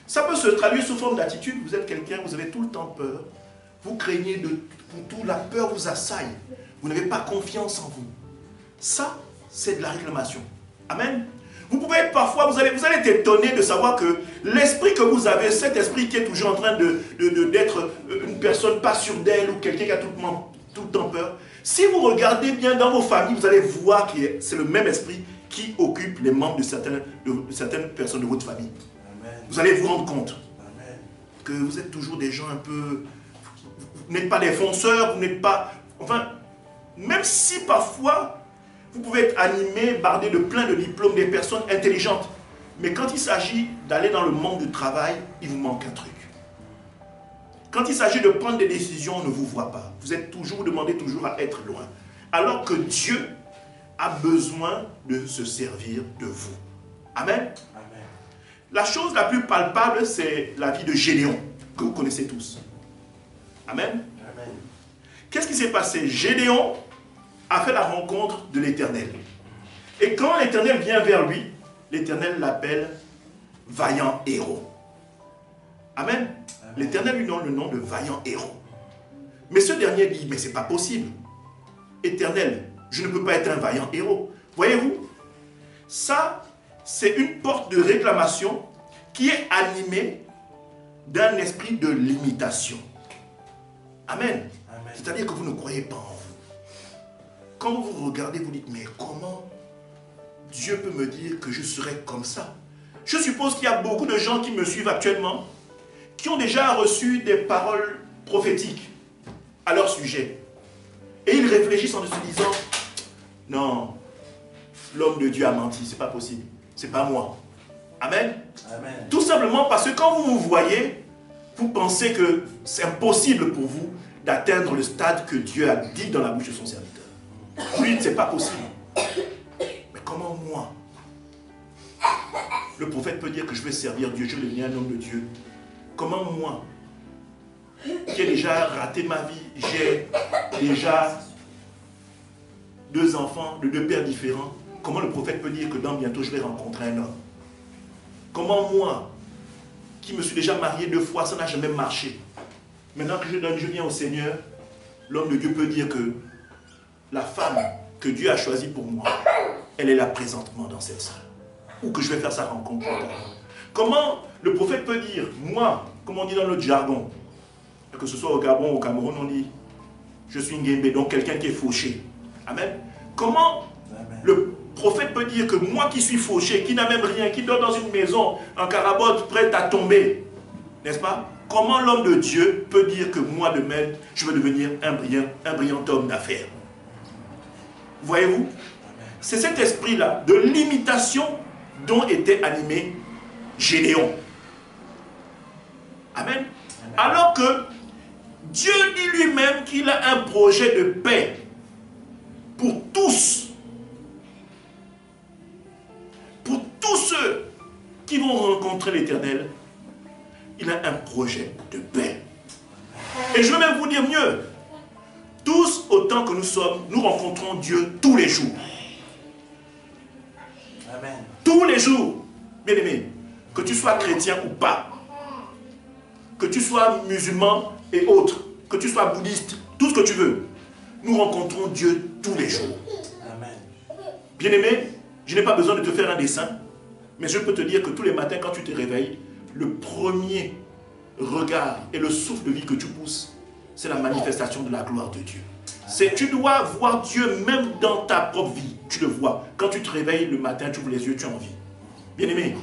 Ça peut se traduire sous forme d'attitude. Vous êtes quelqu'un, vous avez tout le temps peur. Vous craignez de tout, la peur vous assaille. Vous n'avez pas confiance en vous. Ça, c'est de la réclamation. Amen. Vous pouvez être parfois, vous allez être étonné de savoir que l'esprit que vous avez, cet esprit qui est toujours en train d'être une personne pas sûre d'elle ou quelqu'un qui a tout le temps peur, si vous regardez bien dans vos familles, vous allez voir que c'est le même esprit qui occupe les membres de certaines personnes de votre famille. Amen. Vous allez vous rendre compte Amen. Que vous êtes toujours des gens un peu... Vous n'êtes pas des fonceurs, vous n'êtes pas... Enfin, même si parfois... Vous pouvez être animé, bardé de plein de diplômes, des personnes intelligentes. Mais quand il s'agit d'aller dans le monde du travail, il vous manque un truc. Quand il s'agit de prendre des décisions, on ne vous voit pas. Vous êtes toujours, vous demandez toujours à être loin. Alors que Dieu a besoin de se servir de vous. Amen. Amen. La chose la plus palpable, c'est la vie de Gédéon, que vous connaissez tous. Amen. Amen. Qu'est-ce qui s'est passé? Gédéon a fait la rencontre de l'Éternel. Et quand l'Éternel vient vers lui, l'Éternel l'appelle vaillant héros. Amen. L'Éternel lui donne le nom de vaillant héros. Mais ce dernier dit, mais c'est pas possible. Éternel, je ne peux pas être un vaillant héros. Voyez-vous, ça, c'est une porte de réclamation qui est animée d'un esprit de limitation. Amen. C'est-à-dire que vous ne croyez pas en vous. Quand vous vous regardez, vous dites, mais comment Dieu peut me dire que je serai comme ça? Je suppose qu'il y a beaucoup de gens qui me suivent actuellement, qui ont déjà reçu des paroles prophétiques à leur sujet. Et ils réfléchissent en se disant, non, l'homme de Dieu a menti, c'est pas possible, c'est pas moi. Amen. Amen. Tout simplement parce que quand vous vous voyez, vous pensez que c'est impossible pour vous d'atteindre le stade que Dieu a dit dans la bouche de son serviteur. Lui, c'est pas possible. Mais comment moi? Le prophète peut dire que je vais servir Dieu, je vais devenir un homme de Dieu. Comment moi, qui ai déjà raté ma vie, j'ai déjà 2 enfants de 2 pères différents, comment le prophète peut dire que dans bientôt je vais rencontrer un homme? Comment moi, qui me suis déjà marié 2 fois, ça n'a jamais marché, maintenant que je viens au Seigneur, l'homme de Dieu peut dire que la femme que Dieu a choisie pour moi, elle est là présentement dans cette salle, ou que je vais faire sa rencontre plus tard. Comment le prophète peut dire, moi, comme on dit dans notre jargon, que ce soit au Gabon ou au Cameroun, on dit, je suis Nguembe, donc quelqu'un qui est fauché. Amen. Comment le prophète peut dire que moi qui suis fauché, qui n'a même rien, qui dort dans une maison en carabote prête à tomber, n'est-ce pas? Comment l'homme de Dieu peut dire que moi demain, je vais devenir un brillant homme d'affaires? Voyez-vous? C'est cet esprit-là de limitation dont était animé Gédéon. Amen. Alors que Dieu dit lui-même qu'il a un projet de paix pour tous. Pour tous ceux qui vont rencontrer l'Éternel, il a un projet de paix. Et je vais même vous dire mieux. Tous, autant que nous sommes, nous rencontrons Dieu tous les jours. Amen. Tous les jours. Bien aimé, que tu sois chrétien ou pas, que tu sois musulman et autres, que tu sois bouddhiste, tout ce que tu veux, nous rencontrons Dieu tous les jours. Amen. Bien aimé, je n'ai pas besoin de te faire un dessin, mais je peux te dire que tous les matins quand tu te réveilles, le premier regard et le souffle de vie que tu pousses, c'est la manifestation de la gloire de Dieu. Tu dois voir Dieu même dans ta propre vie. Tu le vois. Quand tu te réveilles le matin, tu ouvres les yeux, tu as envie. Bien aimé,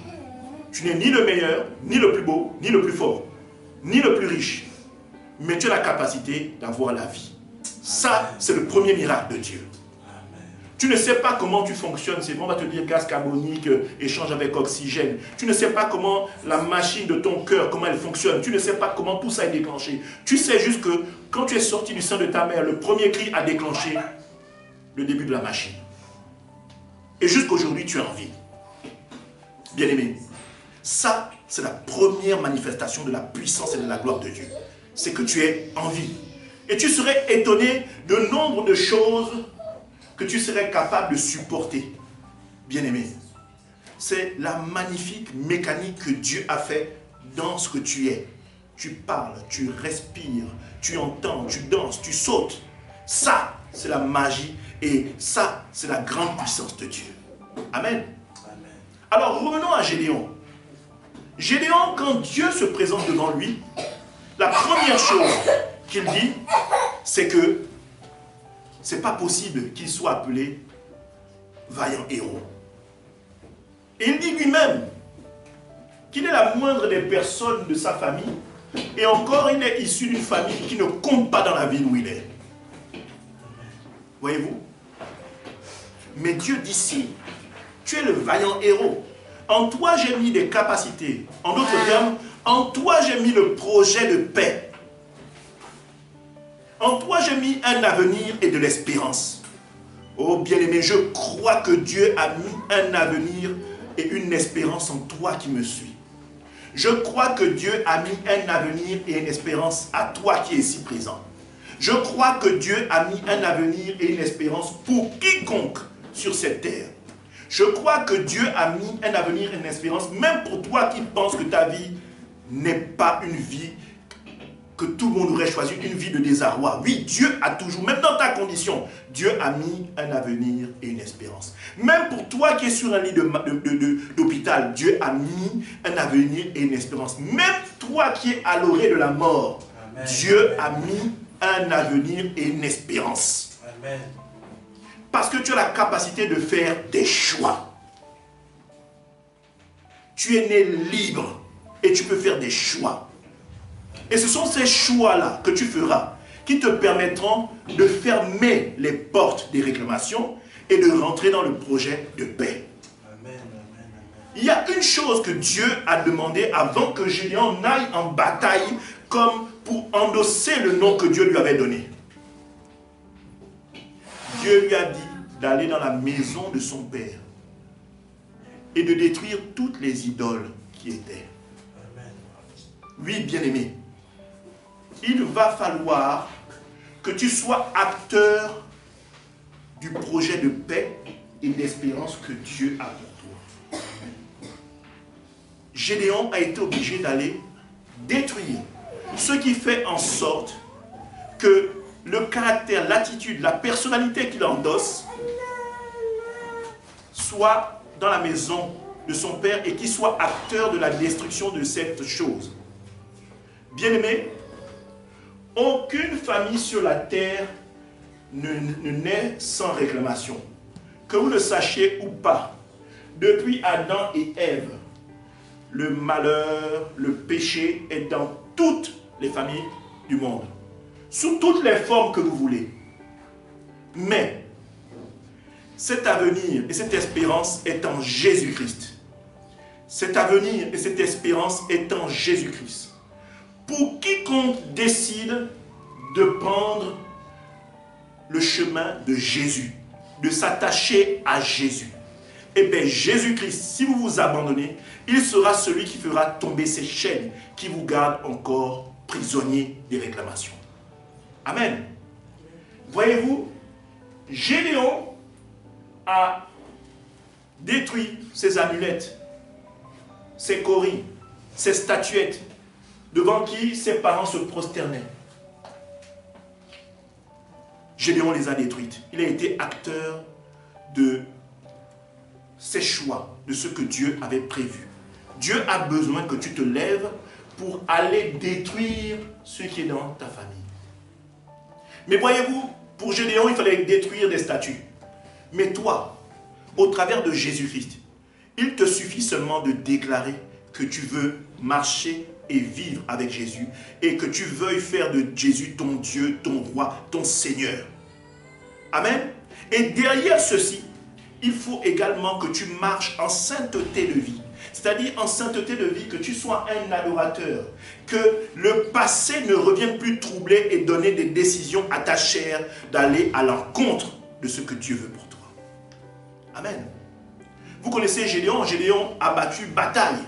tu n'es ni le meilleur, ni le plus beau, ni le plus fort, ni le plus riche. Mais tu as la capacité d'avoir la vie. Ça, c'est le premier miracle de Dieu. Tu ne sais pas comment tu fonctionnes. C'est bon, on va te dire gaz carbonique, échange avec oxygène. Tu ne sais pas comment la machine de ton cœur, comment elle fonctionne. Tu ne sais pas comment tout ça est déclenché. Tu sais juste que quand tu es sorti du sein de ta mère, le premier cri a déclenché le début de la machine. Et jusqu'aujourd'hui, tu es en vie. Bien aimé, ça, c'est la première manifestation de la puissance et de la gloire de Dieu. C'est que tu es en vie. Et tu serais étonné de nombre de choses que tu serais capable de supporter. Bien aimé, c'est la magnifique mécanique que Dieu a fait dans ce que tu es. Tu parles, tu respires, tu entends, tu danses, tu sautes. Ça, c'est la magie et ça, c'est la grande puissance de Dieu. Amen. Amen. Alors revenons à Gédéon. Gédéon, quand Dieu se présente devant lui, la première chose qu'il dit, c'est que c'est pas possible qu'il soit appelé vaillant héros. Et il dit lui-même qu'il est la moindre des personnes de sa famille, et encore il est issu d'une famille qui ne compte pas dans la ville où il est. Voyez-vous? Mais Dieu dit si, tu es le vaillant héros. En toi j'ai mis des capacités. En d'autres termes, en toi j'ai mis le projet de paix. En toi j'ai mis un avenir et de l'espérance. Oh bien-aimé, je crois que Dieu a mis un avenir et une espérance en toi qui me suis. Je crois que Dieu a mis un avenir et une espérance à toi qui es ici présent. Je crois que Dieu a mis un avenir et une espérance pour quiconque sur cette terre. Je crois que Dieu a mis un avenir et une espérance, même pour toi qui penses que ta vie n'est pas une vie que tout le monde aurait choisi, une vie de désarroi. Oui, Dieu a toujours, même dans ta condition, Dieu a mis un avenir et une espérance. Même pour toi qui es sur un lit d'hôpital, Dieu a mis un avenir et une espérance. Même toi qui es à l'orée de la mort, Amen. Dieu a mis un avenir et une espérance. Amen. Parce que tu as la capacité de faire des choix. Tu es né libre et tu peux faire des choix. Et ce sont ces choix-là que tu feras qui te permettront de fermer les portes des réclamations et de rentrer dans le projet de paix. Amen, amen, amen. Il y a une chose que Dieu a demandé avant que Gédéon n'aille en bataille comme pour endosser le nom que Dieu lui avait donné. Dieu lui a dit d'aller dans la maison de son père et de détruire toutes les idoles qui étaient. Amen. Oui, bien-aimé, il va falloir que tu sois acteur du projet de paix et d'espérance que Dieu a pour toi. Gédéon a été obligé d'aller détruire ce qui fait en sorte que le caractère, l'attitude, la personnalité qu'il endosse soit dans la maison de son père et qu'il soit acteur de la destruction de cette chose. Bien-aimé, aucune famille sur la terre ne naît sans réclamation. Que vous le sachiez ou pas, depuis Adam et Ève, le malheur, le péché est dans toutes les familles du monde. Sous toutes les formes que vous voulez. Mais, cet avenir et cette espérance est en Jésus-Christ. Cet avenir et cette espérance est en Jésus-Christ. Pour quiconque décide de prendre le chemin de Jésus, de s'attacher à Jésus, eh bien Jésus-Christ, si vous vous abandonnez, il sera celui qui fera tomber ces chaînes qui vous gardent encore prisonniers des réclamations. Amen. Voyez-vous, Gédéon a détruit ses amulettes, ses coris, ses statuettes, devant qui ses parents se prosternaient. Gédéon les a détruites. Il a été acteur de ses choix, de ce que Dieu avait prévu. Dieu a besoin que tu te lèves pour aller détruire ce qui est dans ta famille. Mais voyez-vous, pour Gédéon, il fallait détruire des statues. Mais toi, au travers de Jésus-Christ, il te suffit seulement de déclarer que tu veux marcher et vivre avec Jésus et que tu veuilles faire de Jésus ton Dieu, ton roi, ton Seigneur. Amen. Et derrière ceci, il faut également que tu marches en sainteté de vie. C'est-à-dire en sainteté de vie, que tu sois un adorateur, que le passé ne revienne plus troubler et donner des décisions à ta chair d'aller à l'encontre de ce que Dieu veut pour toi. Amen. Vous connaissez Gédéon. Gédéon a battu bataille.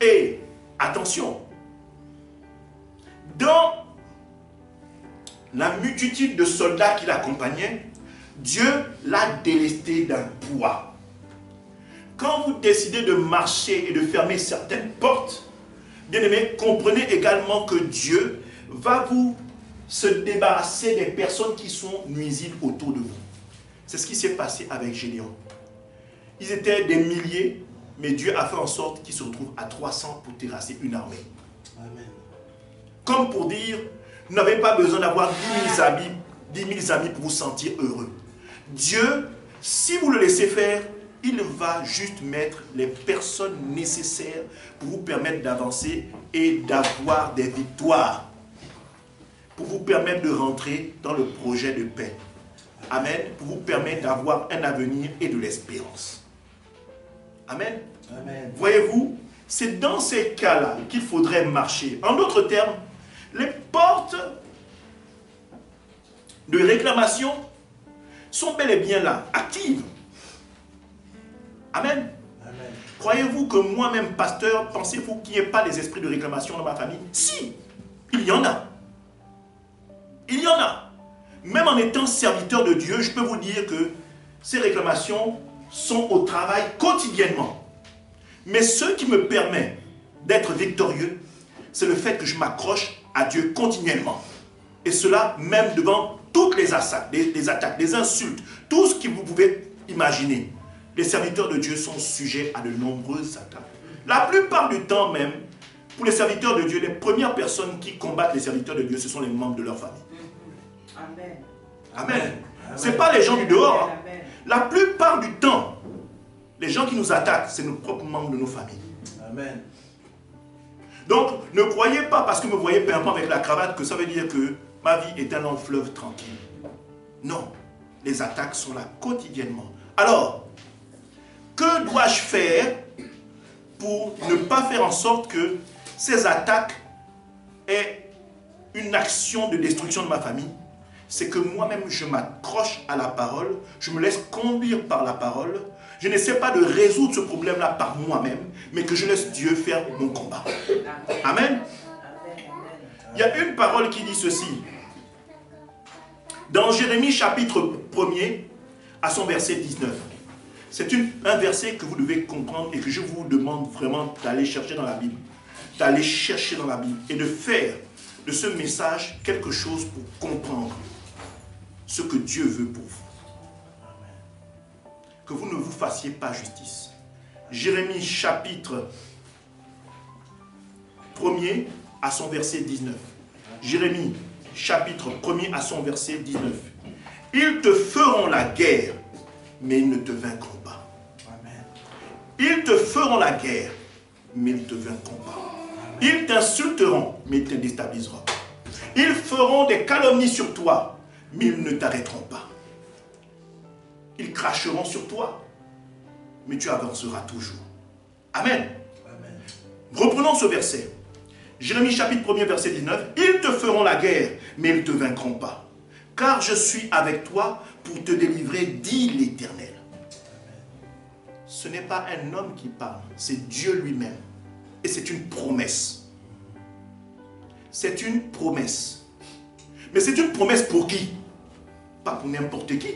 Et attention, dans la multitude de soldats qui l'accompagnaient, Dieu l'a délesté d'un poids. Quand vous décidez de marcher et de fermer certaines portes, bien-aimés, comprenez également que Dieu va vous se débarrasser des personnes qui sont nuisibles autour de vous. C'est ce qui s'est passé avec Gédéon. Ils étaient des milliers, mais Dieu a fait en sorte qu'ils se retrouvent à 300 pour terrasser une armée. Amen. Comme pour dire, vous n'avez pas besoin d'avoir 10 000 amis pour vous sentir heureux. Dieu, si vous le laissez faire, il va juste mettre les personnes nécessaires pour vous permettre d'avancer et d'avoir des victoires. Pour vous permettre de rentrer dans le projet de paix. Amen. Pour vous permettre d'avoir un avenir et de l'espérance. Amen. Amen. Voyez-vous, c'est dans ces cas-là qu'il faudrait marcher. En d'autres termes, les portes de réclamation sont bel et bien là, actives. Amen. Amen. Croyez-vous que moi-même, pasteur, pensez-vous qu'il n'y ait pas des esprits de réclamation dans ma famille? Si, il y en a. Il y en a. Même en étant serviteur de Dieu, je peux vous dire que ces réclamations sont au travail quotidiennement. Mais ce qui me permet d'être victorieux, c'est le fait que je m'accroche à Dieu continuellement. Et cela même devant toutes les attaques, des insultes, tout ce que vous pouvez imaginer. Les serviteurs de Dieu sont sujets à de nombreuses attaques. La plupart du temps même, pour les serviteurs de Dieu, les premières personnes qui combattent les serviteurs de Dieu, ce sont les membres de leur famille. Amen. Amen. Ce n'est pas les gens du dehors. Hein. La plupart du temps, les gens qui nous attaquent, c'est nos propres membres de nos familles. Amen. Donc, ne croyez pas, parce que vous me voyez pimpant avec la cravate, que ça veut dire que ma vie est un long fleuve tranquille. Non, les attaques sont là quotidiennement. Alors, que dois-je faire pour ne pas faire en sorte que ces attaques aient une action de destruction de ma famille? C'est que moi-même, je m'accroche à la parole, je me laisse conduire par la parole, je n'essaie pas de résoudre ce problème-là par moi-même, mais que je laisse Dieu faire mon combat. Amen. Il y a une parole qui dit ceci. Dans Jérémie chapitre 1er, à son verset 19. C'est un verset que vous devez comprendre et que je vous demande vraiment d'aller chercher dans la Bible. D'aller chercher dans la Bible et de faire de ce message quelque chose pour comprendre ce que Dieu veut pour vous. Que vous ne vous fassiez pas justice. Jérémie chapitre 1er à son verset 19. Jérémie chapitre 1er à son verset 19. Ils te feront la guerre, mais ils ne te vaincront pas. Ils te feront la guerre, mais ils ne te vaincront pas. Ils t'insulteront, mais ils te déstabiliseront. Ils feront des calomnies sur toi, mais ils ne t'arrêteront pas. Ils cracheront sur toi, mais tu avanceras toujours. Amen. Amen. Reprenons ce verset. Jérémie chapitre 1er verset 19. Ils te feront la guerre, mais ils ne te vaincront pas. Car je suis avec toi pour te délivrer, dit l'Éternel. Ce n'est pas un homme qui parle, c'est Dieu lui-même. Et c'est une promesse. C'est une promesse. Mais c'est une promesse pour qui? Pas pour n'importe qui.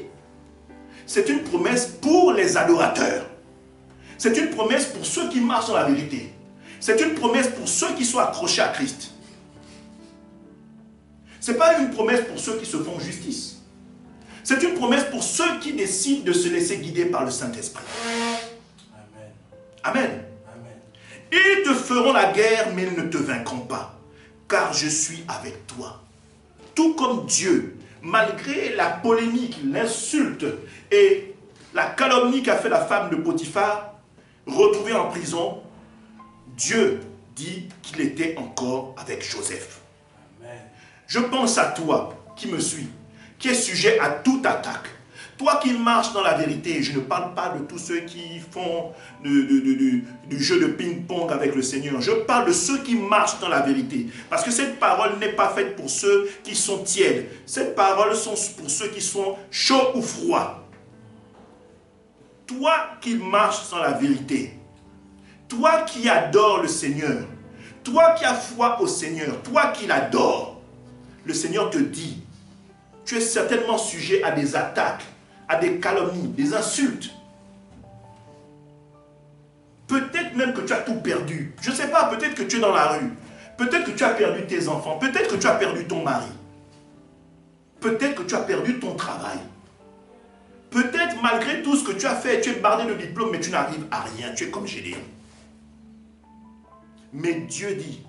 C'est une promesse pour les adorateurs. C'est une promesse pour ceux qui marchent dans la vérité. C'est une promesse pour ceux qui sont accrochés à Christ. Ce n'est pas une promesse pour ceux qui se font justice. C'est une promesse pour ceux qui décident de se laisser guider par le Saint-Esprit. Amen. Amen. Amen. Ils te feront la guerre, mais ils ne te vaincront pas, car je suis avec toi. Tout comme Dieu, malgré la polémique, l'insulte et la calomnie qu'a fait la femme de Potiphar, retrouvée en prison, Dieu dit qu'il était encore avec Joseph. Amen. Je pense à toi qui me suis, qui est sujet à toute attaque. Toi qui marches dans la vérité, je ne parle pas de tous ceux qui font du jeu de ping-pong avec le Seigneur. Je parle de ceux qui marchent dans la vérité. Parce que cette parole n'est pas faite pour ceux qui sont tièdes. Cette parole sont pour ceux qui sont chauds ou froids. Toi qui marches dans la vérité, toi qui adores le Seigneur, toi qui as foi au Seigneur, toi qui l'adores, le Seigneur te dit, tu es certainement sujet à des attaques, à des calomnies, des insultes. Peut-être même que tu as tout perdu. Je ne sais pas, peut-être que tu es dans la rue. Peut-être que tu as perdu tes enfants. Peut-être que tu as perdu ton mari. Peut-être que tu as perdu ton travail. Peut-être malgré tout ce que tu as fait, tu es bardé de diplôme, mais tu n'arrives à rien. Tu es comme Gédéon. Mais Dieu dit,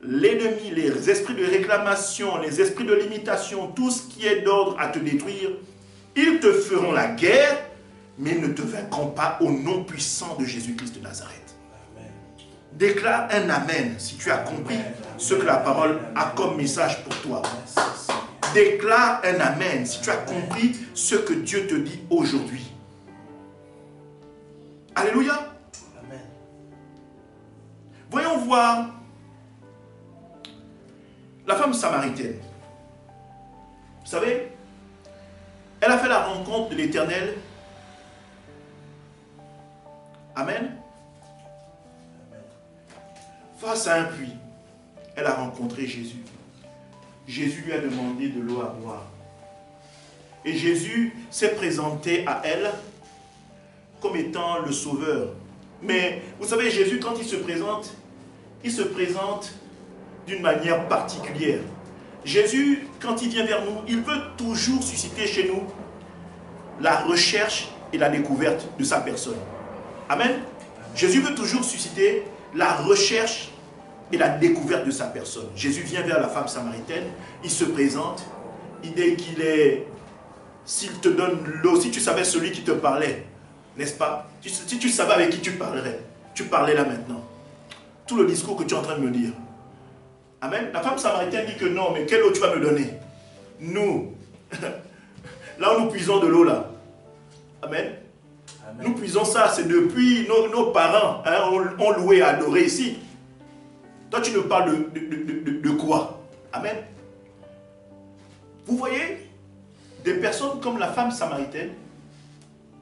l'ennemi, les esprits de réclamation, les esprits de limitation, tout ce qui est d'ordre à te détruire, ils te feront la guerre, mais ils ne te vaincront pas au nom puissant de Jésus-Christ de Nazareth. Amen. Déclare un Amen si tu as compris ce que la parole a comme message pour toi. Déclare un Amen si tu as compris ce que Dieu te dit aujourd'hui. Alléluia. Amen. Voyons voir la femme samaritaine. Vous savez, elle a fait la rencontre de l'Éternel. Amen. face à un puits, elle a rencontré Jésus. Jésus lui a demandé de l'eau à boire. Et Jésus s'est présenté à elle comme étant le sauveur. Mais vous savez, Jésus, quand il se présente d'une manière particulière. Jésus, quand il vient vers nous, il veut toujours susciter chez nous la recherche et la découverte de sa personne. Amen. Jésus veut toujours susciter la recherche et la découverte de sa personne. Jésus vient vers la femme samaritaine, il se présente, il dit qu'il est, s'il te donne l'eau, si tu savais celui qui te parlait, n'est-ce pas? Si tu savais avec qui tu parlerais, tu parlais là maintenant. Tout le discours que tu es en train de me dire. Amen. La femme samaritaine dit que non, mais quelle eau tu vas me donner? Nous, là où nous puisons de l'eau là. Amen. Amen. Nous puisons ça, c'est depuis nos parents ont loué et adoré ici. Toi, tu nous parles de quoi? Amen. Vous voyez, des personnes comme la femme samaritaine,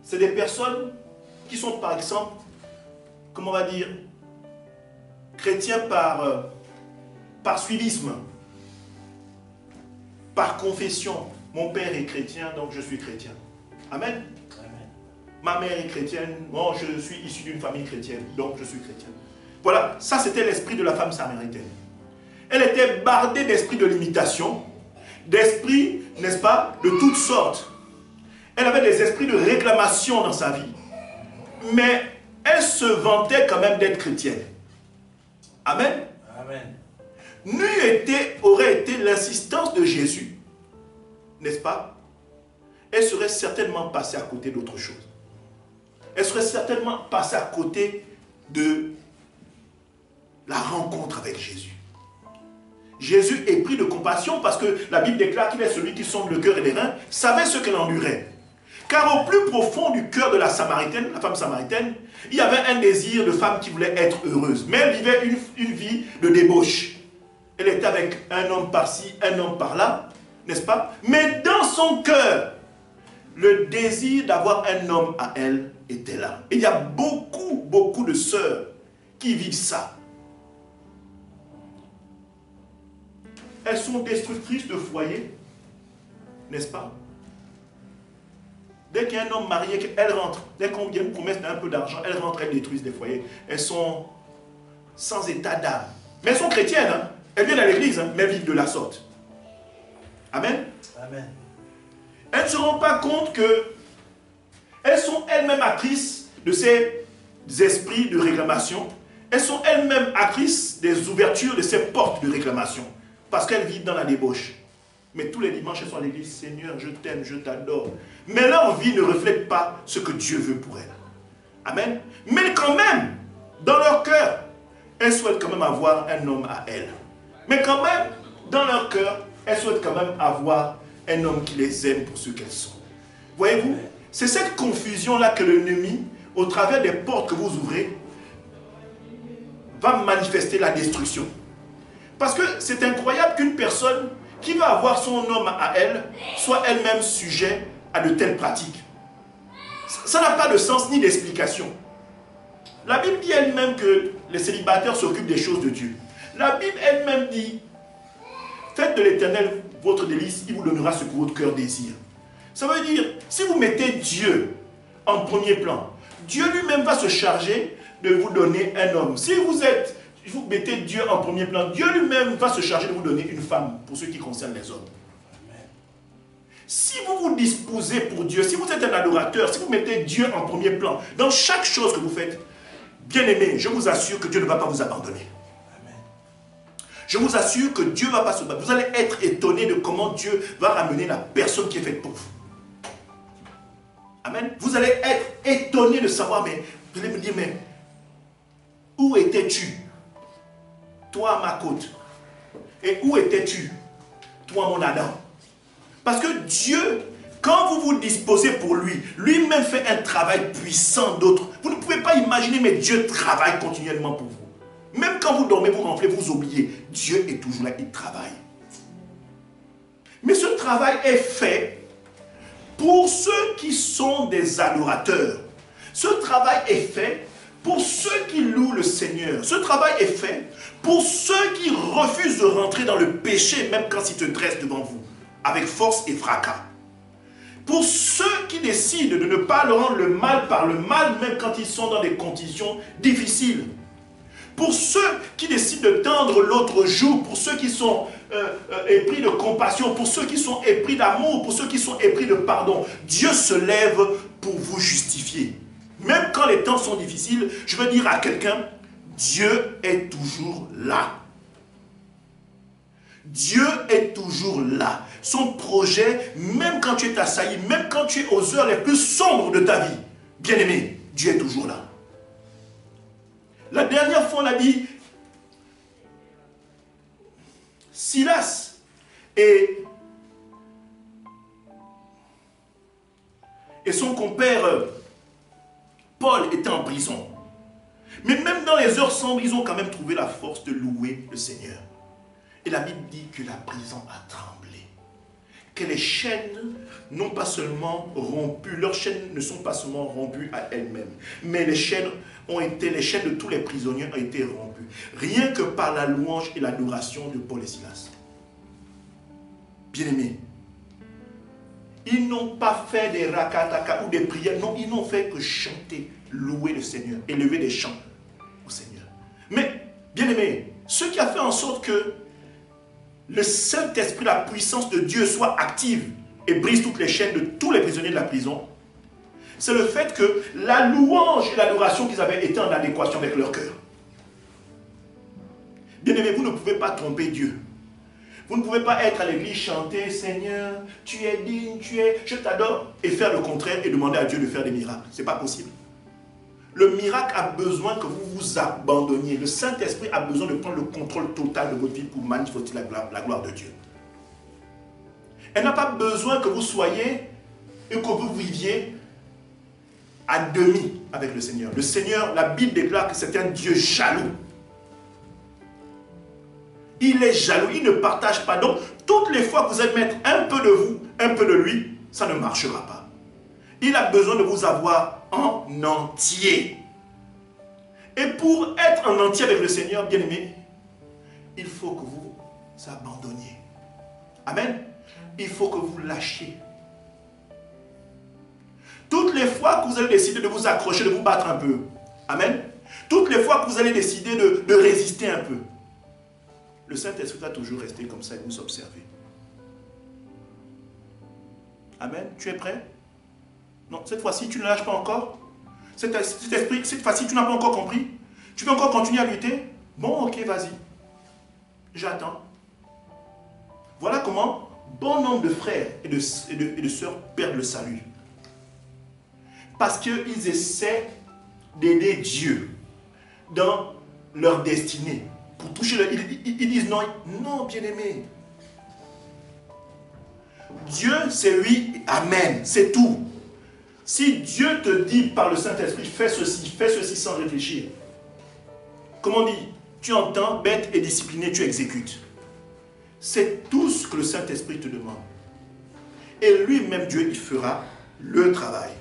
c'est des personnes qui sont par exemple, comment on va dire, chrétiens par suivisme, par confession. Mon père est chrétien, donc je suis chrétien. Amen. Amen. Ma mère est chrétienne, moi je suis issu d'une famille chrétienne, donc je suis chrétien. Voilà, ça c'était l'esprit de la femme samaritaine. Elle était bardée d'esprit de limitation, d'esprit, n'est-ce pas, de toutes sortes. Elle avait des esprits de réclamation dans sa vie. Mais elle se vantait quand même d'être chrétienne. Amen. Amen. Aurait été l'insistance de Jésus, n'est-ce pas? Elle serait certainement passée à côté d'autre chose. Elle serait certainement passée à côté de la rencontre avec Jésus. Jésus est pris de compassion parce que la Bible déclare qu'il est celui qui sonde le cœur et les reins, savait ce qu'elle endurait. Car au plus profond du cœur de la Samaritaine, la femme samaritaine, il y avait un désir de femme qui voulait être heureuse. Mais elle vivait une vie de débauche. Elle était avec un homme par-ci, un homme par-là, n'est-ce pas? Mais dans son cœur, le désir d'avoir un homme à elle était là. Et il y a beaucoup de sœurs qui vivent ça. Elles sont destructrices de foyer, n'est-ce pas? Dès qu'il y a un homme marié, elles rentrent. Dès qu'on vient une promesse d'un peu d'argent, elles rentrent, elles détruisent des foyers. Elles sont sans état d'âme. Mais elles sont chrétiennes, hein? Elles viennent à l'église, hein? Mais elles vivent de la sorte. Amen. Amen. Elles ne se rendent pas compte que elles sont elles-mêmes actrices de ces esprits de réclamation. Elles sont elles-mêmes actrices des ouvertures de ces portes de réclamation. Parce qu'elles vivent dans la débauche. Mais tous les dimanches, elles sont à l'église. Seigneur, je t'aime, je t'adore. Mais leur vie ne reflète pas ce que Dieu veut pour elles. Amen. Mais quand même, dans leur cœur, elles souhaitent quand même avoir un homme à elles. Mais quand même, dans leur cœur, elles souhaitent quand même avoir un homme qui les aime pour ce qu'elles sont. Voyez-vous, c'est cette confusion-là que l'ennemi, au travers des portes que vous ouvrez, va manifester la destruction. Parce que c'est incroyable qu'une personne qui va avoir son homme à elle soit elle-même sujet à de telles pratiques. Ça n'a pas de sens ni d'explication. La Bible dit elle-même que les célibataires s'occupent des choses de Dieu. La Bible elle-même dit, faites de l'Éternel votre délice, il vous donnera ce que votre cœur désire. Ça veut dire, si vous mettez Dieu en premier plan, Dieu lui-même va se charger de vous donner un homme. Si vous mettez Dieu en premier plan, Dieu lui-même va se charger de vous donner une femme, pour ce qui concerne les hommes. Amen. Si vous vous disposez pour Dieu, si vous êtes un adorateur, si vous mettez Dieu en premier plan, dans chaque chose que vous faites, bien aimé, je vous assure que Dieu ne va pas vous abandonner. Amen. Je vous assure que Dieu ne va pas se battre. Vous allez être étonné de comment Dieu va ramener la personne qui est faite pour vous. Amen. Vous allez être étonné de savoir, mais vous allez me dire, mais où étais-tu? Toi, ma côte. Et où étais-tu? Toi, mon Adam. Parce que Dieu, quand vous vous disposez pour lui, lui-même fait un travail puissant d'autres. Vous ne pouvez pas imaginer, mais Dieu travaille continuellement pour vous. Même quand vous dormez, vous renflez, vous oubliez. Dieu est toujours là, il travaille. Mais ce travail est fait pour ceux qui sont des adorateurs. Ce travail est fait Pour ceux qui louent le Seigneur, ce travail est fait pour ceux qui refusent de rentrer dans le péché, même quand il te dresse devant vous, avec force et fracas. Pour ceux qui décident de ne pas leur rendre le mal par le mal, même quand ils sont dans des conditions difficiles. Pour ceux qui décident de tendre l'autre joue, pour ceux qui sont épris de compassion, pour ceux qui sont épris d'amour, pour ceux qui sont épris de pardon, Dieu se lève pour vous justifier. Même quand les temps sont difficiles, je veux dire à quelqu'un, Dieu est toujours là. Dieu est toujours là. Son projet, même quand tu es assailli, même quand tu es aux heures les plus sombres de ta vie, bien-aimé, Dieu est toujours là. La dernière fois, on a dit, Silas et son compère Paul étaient en prison. Mais même dans les heures sombres, ils ont quand même trouvé la force de louer le Seigneur. Et la Bible dit que la prison a tremblé. Que les chaînes n'ont pas seulement rompu, leurs chaînes ne sont pas seulement rompues à elles-mêmes, mais les chaînes de tous les prisonniers ont été rompues. Rien que par la louange et l'adoration de Paul et Silas. Bien-aimés, ils n'ont pas fait des rakataka ou des prières, non, ils n'ont fait que chanter, louer le Seigneur, élever des chants au Seigneur. Mais, bien-aimés, ce qui a fait en sorte que le Saint-Esprit, la puissance de Dieu soit active et brise toutes les chaînes de tous les prisonniers de la prison, c'est le fait que la louange et l'adoration qu'ils avaient été en adéquation avec leur cœur. Bien-aimés, vous ne pouvez pas tromper Dieu. Vous ne pouvez pas être à l'église, chanter, Seigneur, tu es digne, je t'adore, et faire le contraire et demander à Dieu de faire des miracles. Ce n'est pas possible. Le miracle a besoin que vous vous abandonniez. Le Saint-Esprit a besoin de prendre le contrôle total de votre vie pour manifester la gloire de Dieu. Elle n'a pas besoin que vous soyez et que vous viviez à demi avec le Seigneur. Le Seigneur, la Bible déclare que c'est un Dieu jaloux. Il est jaloux, il ne partage pas. Donc, toutes les fois que vous allez mettre un peu de vous, un peu de lui, ça ne marchera pas. Il a besoin de vous avoir en entier. Et pour être en entier avec le Seigneur, bien-aimé, il faut que vous abandonniez. Amen. Il faut que vous lâchiez. Toutes les fois que vous allez décider de vous accrocher, de vous battre un peu. Amen. Toutes les fois que vous allez décider de résister un peu. Le Saint-Esprit va toujours rester comme ça et vous observer. Amen. Tu es prêt? Non, cette fois-ci, tu ne lâches pas encore. Cet esprit, cette fois-ci, tu n'as pas encore compris. Tu veux encore continuer à lutter? Bon, ok, vas-y. J'attends. Voilà comment bon nombre de frères et de sœurs perdent le salut. Parce qu'ils essaient d'aider Dieu dans leur destinée. Pour toucher ils disent non, non, bien-aimé. Dieu, c'est oui, amen, c'est tout. Si Dieu te dit par le Saint-Esprit, fais ceci sans réfléchir. Comme on dit, tu entends, bête et discipliné, tu exécutes. C'est tout ce que le Saint-Esprit te demande. Et lui-même, Dieu, il fera le travail.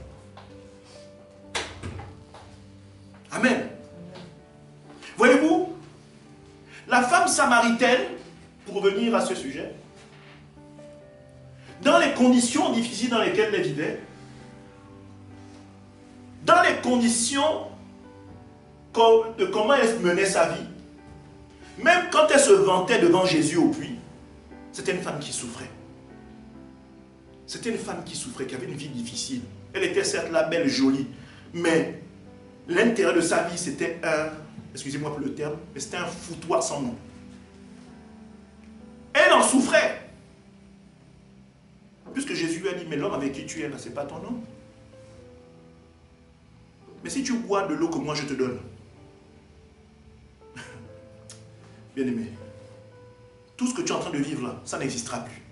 Amen. Voyez-vous, la femme samaritaine, pour revenir à ce sujet, dans les conditions difficiles dans lesquelles elle vivait, dans les conditions de comment elle menait sa vie, même quand elle se vantait devant Jésus au puits, c'était une femme qui souffrait. C'était une femme qui souffrait, qui avait une vie difficile. Elle était certes la belle, jolie, mais l'intérêt de sa vie, c'était un, excusez-moi pour le terme, mais c'était un foutoir sans nom. Elle en souffrait. Puisque Jésus lui a dit, mais l'homme avec qui tu es là, ce n'est pas ton homme. Mais si tu bois de l'eau que moi je te donne, bien-aimé, tout ce que tu es en train de vivre là, ça n'existera plus.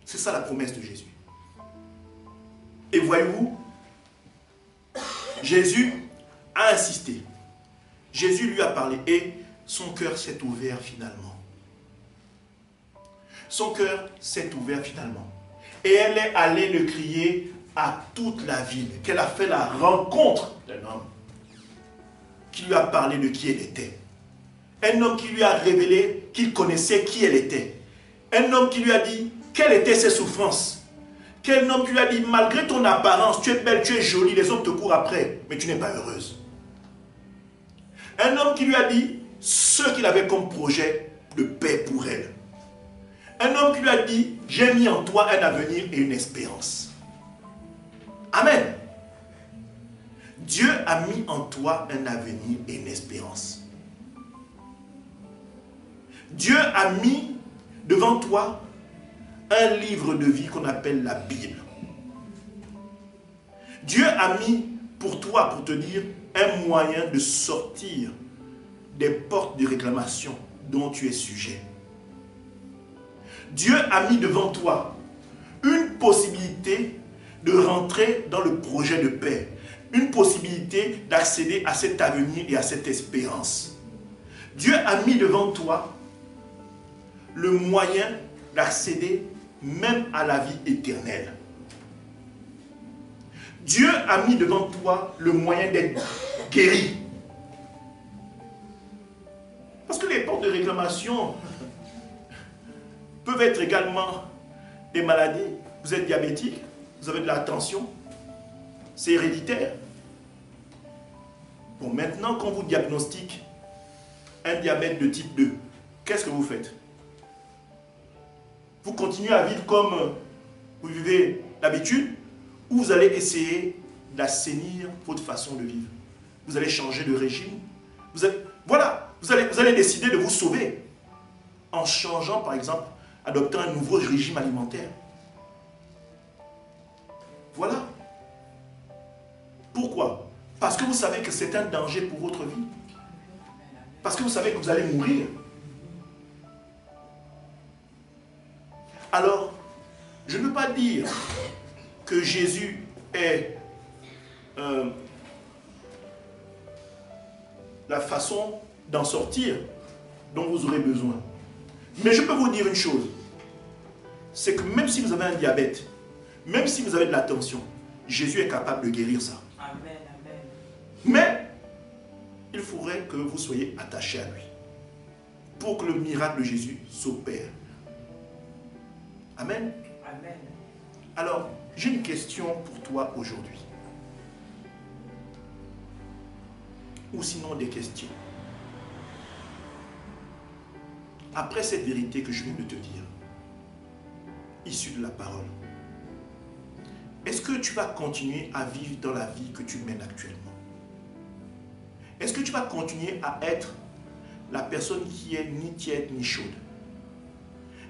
C'est ça la promesse de Jésus. Et voyez-vous, Jésus a insisté. Jésus lui a parlé et son cœur s'est ouvert finalement. Son cœur s'est ouvert finalement. Et elle est allée le crier à toute la ville, qu'elle a fait la rencontre d'un homme qui lui a parlé de qui elle était. Un homme qui lui a révélé qu'il connaissait qui elle était. Un homme qui lui a dit quelles étaient ses souffrances. Quel homme qui lui a dit malgré ton apparence, tu es belle, tu es jolie, les hommes te courent après, mais tu n'es pas heureuse. Un homme qui lui a dit ce qu'il avait comme projet de paix pour elle. Un homme qui lui a dit j'ai mis en toi un avenir et une espérance. Amen. Dieu a mis en toi un avenir et une espérance. Dieu a mis devant toi un livre de vie qu'on appelle la Bible. Dieu a mis pour toi, pour te dire, un moyen de sortir des portes de réclamation dont tu es sujet. Dieu a mis devant toi une possibilité de rentrer dans le projet de paix, une possibilité d'accéder à cet avenir et à cette espérance. Dieu a mis devant toi le moyen d'accéder même à la vie éternelle. Dieu a mis devant toi le moyen d'être guéri. Parce que les portes de réclamation peuvent être également des maladies. Vous êtes diabétique, vous avez de la tension, c'est héréditaire. Bon, maintenant, quand vous diagnostique un diabète de type 2, qu'est-ce que vous faites? Vous continuez à vivre comme vous vivez d'habitude, ou vous allez essayer d'assainir votre façon de vivre. Vous allez changer de régime. Vous allez décider de vous sauver en changeant, par exemple, adoptant un nouveau régime alimentaire. Voilà. Pourquoi? Parce que vous savez que c'est un danger pour votre vie. Parce que vous savez que vous allez mourir. Alors, je ne veux pas dire que Jésus est la façon d'en sortir dont vous aurez besoin. Mais je peux vous dire une chose, c'est que même si vous avez un diabète, même si vous avez de la tension, Jésus est capable de guérir ça. Amen, amen. Mais il faudrait que vous soyez attachés à lui pour que le miracle de Jésus s'opère. Amen. Amen. Alors, j'ai une question pour toi aujourd'hui. Ou sinon des questions. Après cette vérité que je viens de te dire, issue de la parole, est-ce que tu vas continuer à vivre dans la vie que tu mènes actuellement? Est-ce que tu vas continuer à être la personne qui est ni tiède ni chaude?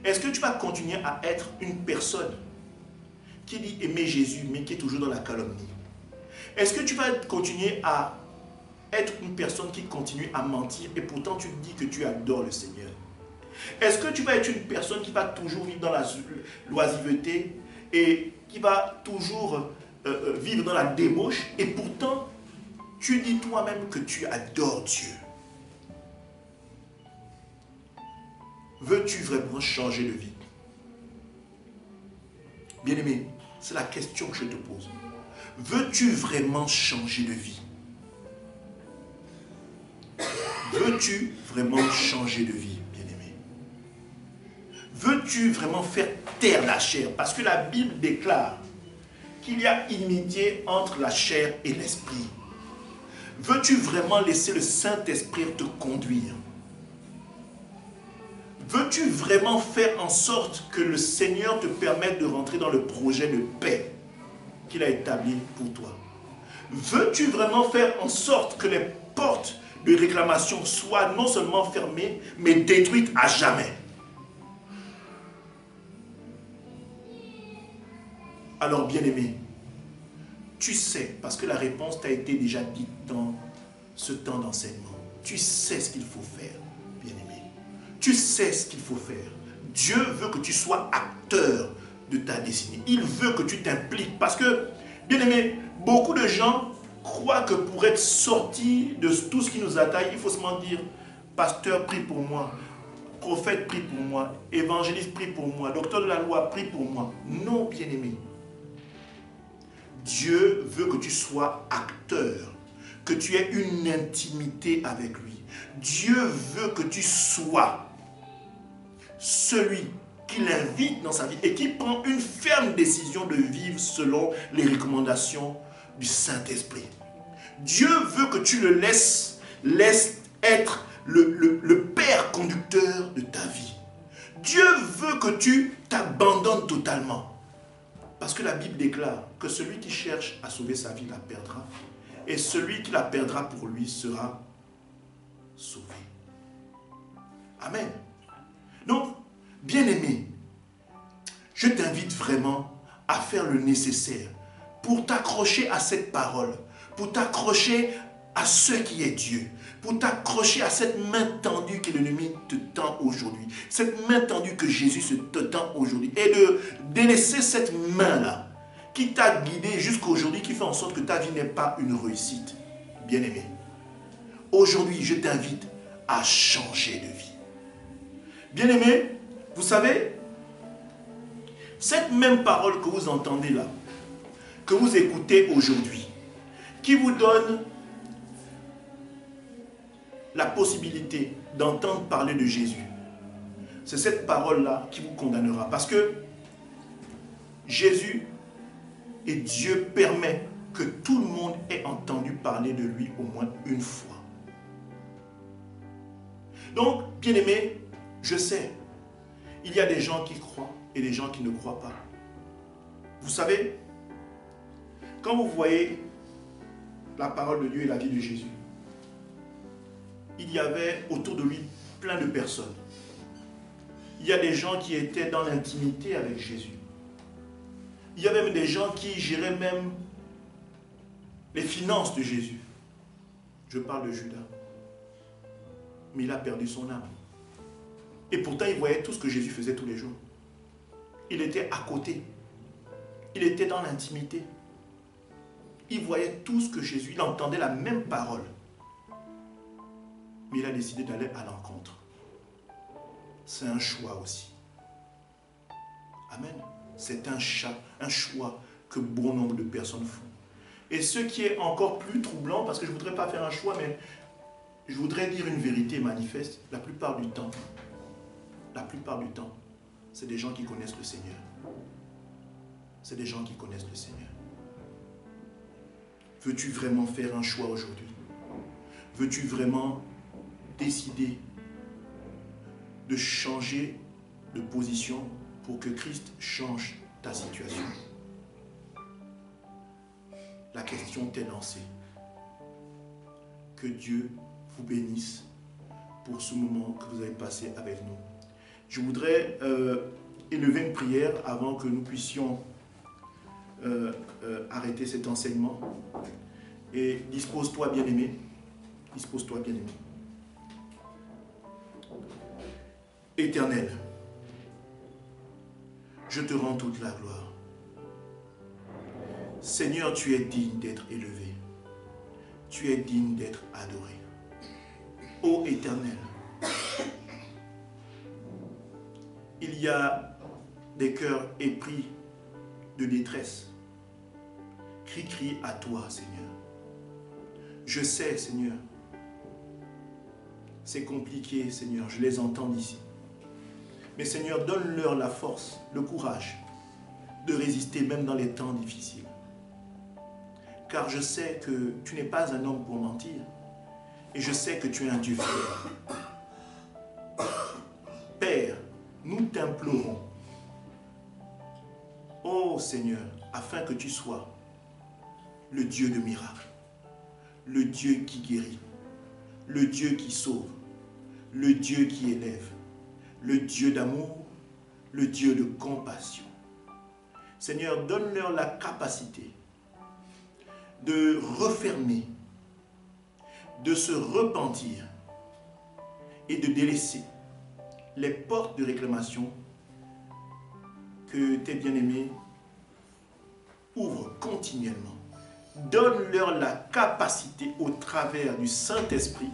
Est-ce que tu vas continuer à être une personne qui dit aimer Jésus mais qui est toujours dans la calomnie? Est-ce que tu vas continuer à être une personne qui continue à mentir et pourtant tu dis que tu adores le Seigneur? Est-ce que tu vas être une personne qui va toujours vivre dans la l'oisiveté et qui va toujours vivre dans la débauche et pourtant tu dis toi-même que tu adores Dieu? Veux-tu vraiment changer de vie? Bien-aimé, c'est la question que je te pose. Veux-tu vraiment changer de vie? Veux-tu vraiment changer de vie, bien-aimé? Veux-tu vraiment faire taire la chair? Parce que la Bible déclare qu'il y a inimitié entre la chair et l'esprit. Veux-tu vraiment laisser le Saint-Esprit te conduire? Veux-tu vraiment faire en sorte que le Seigneur te permette de rentrer dans le projet de paix qu'il a établi pour toi? Veux-tu vraiment faire en sorte que les portes de réclamation soient non seulement fermées, mais détruites à jamais? Alors, bien-aimé, tu sais, parce que la réponse t'a été déjà dite dans ce temps d'enseignement, tu sais ce qu'il faut faire, bien-aimé. Tu sais ce qu'il faut faire. Dieu veut que tu sois acteur de ta destinée. Il veut que tu t'impliques. Parce que, bien-aimé, beaucoup de gens croient que pour être sorti de tout ce qui nous attaque, il faut seulement dire, pasteur, prie pour moi. Prophète, prie pour moi. Évangéliste, prie pour moi. Docteur de la loi, prie pour moi. Non, bien-aimé. Dieu veut que tu sois acteur, que tu aies une intimité avec lui. Dieu veut que tu sois celui qui l'invite dans sa vie et qui prend une ferme décision de vivre selon les recommandations du Saint-Esprit. Dieu veut que tu le laisses être le Père conducteur de ta vie. Dieu veut que tu t'abandonnes totalement. Parce que la Bible déclare que celui qui cherche à sauver sa vie la perdra. Et celui qui la perdra pour lui sera sauvé. Amen. Donc, bien-aimé, je t'invite vraiment à faire le nécessaire pour t'accrocher à cette parole, pour t'accrocher à ce qui est Dieu, pour t'accrocher à cette main tendue que l'ennemi te tend aujourd'hui, cette main tendue que Jésus te tend aujourd'hui, et de délaisser cette main-là qui t'a guidé jusqu'aujourd'hui, qui fait en sorte que ta vie n'est pas une réussite. Bien-aimé, aujourd'hui, je t'invite à changer de vie. Bien-aimé, vous savez, cette même parole que vous entendez là, que vous écoutez aujourd'hui, qui vous donne la possibilité d'entendre parler de Jésus, c'est cette parole-là qui vous condamnera. Parce que Jésus et Dieu permet que tout le monde ait entendu parler de lui au moins une fois. Donc, bien-aimé, je sais, il y a des gens qui croient et des gens qui ne croient pas. Vous savez, quand vous voyez la parole de Dieu et la vie de Jésus, il y avait autour de lui plein de personnes. Il y a des gens qui étaient dans l'intimité avec Jésus. Il y a même des gens qui géraient même les finances de Jésus. Je parle de Judas. Mais il a perdu son âme. Et pourtant, il voyait tout ce que Jésus faisait tous les jours. Il était à côté. Il était dans l'intimité. Il voyait tout ce que Jésus, il entendait la même parole. Mais il a décidé d'aller à l'encontre. C'est un choix aussi. Amen. C'est un choix que bon nombre de personnes font. Et ce qui est encore plus troublant, parce que je ne voudrais pas faire un choix, mais je voudrais dire une vérité manifeste, la plupart du temps, c'est des gens qui connaissent le Seigneur. C'est des gens qui connaissent le Seigneur. Veux-tu vraiment faire un choix aujourd'hui? Veux-tu vraiment décider de changer de position pour que Christ change ta situation? La question t'est lancée. Que Dieu vous bénisse pour ce moment que vous avez passé avec nous. Je voudrais élever une prière avant que nous puissions arrêter cet enseignement. Et dispose-toi, bien-aimé. Dispose-toi, bien-aimé. Éternel, je te rends toute la gloire. Seigneur, tu es digne d'être élevé. Tu es digne d'être adoré. Ô Éternel, il y a des cœurs épris de détresse. Crie à toi, Seigneur. Je sais, Seigneur, c'est compliqué, Seigneur, je les entends d'ici. Mais Seigneur, donne-leur la force, le courage de résister même dans les temps difficiles. Car je sais que tu n'es pas un homme pour mentir. Et je sais que tu es un Dieu fier. Père, nous t'implorons, ô Seigneur, afin que tu sois le Dieu de miracles, le Dieu qui guérit, le Dieu qui sauve, le Dieu qui élève, le Dieu d'amour, le Dieu de compassion. Seigneur, donne-leur la capacité de refermer, de se repentir et de délaisser les portes de réclamation que tes bien-aimés ouvrent continuellement. Donne-leur la capacité au travers du Saint-Esprit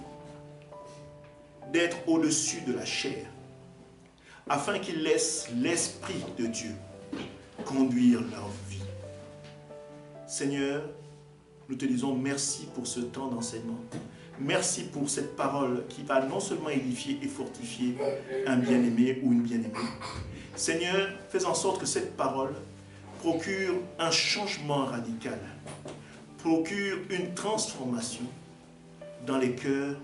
d'être au-dessus de la chair, afin qu'ils laissent l'Esprit de Dieu conduire leur vie. Seigneur, nous te disons merci pour ce temps d'enseignement. Merci pour cette parole qui va non seulement édifier et fortifier un bien-aimé ou une bien-aimée. Seigneur, fais en sorte que cette parole procure un changement radical, procure une transformation dans les cœurs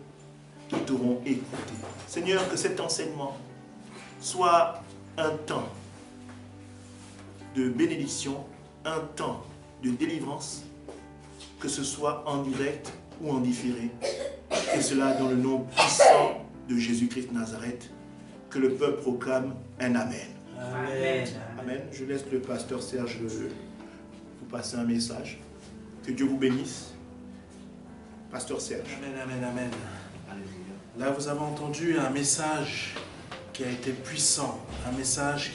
qui t'auront écouté. Seigneur, que cet enseignement soit un temps de bénédiction, un temps de délivrance, que ce soit en direct ou en différé, et cela dans le nom puissant de Jésus-Christ de Nazareth, que le peuple proclame un Amen. Amen. Amen. Je laisse le pasteur Serge vous passer un message. Que Dieu vous bénisse. Pasteur Serge. Amen, amen, amen. Là, vous avez entendu un message qui a été puissant, un message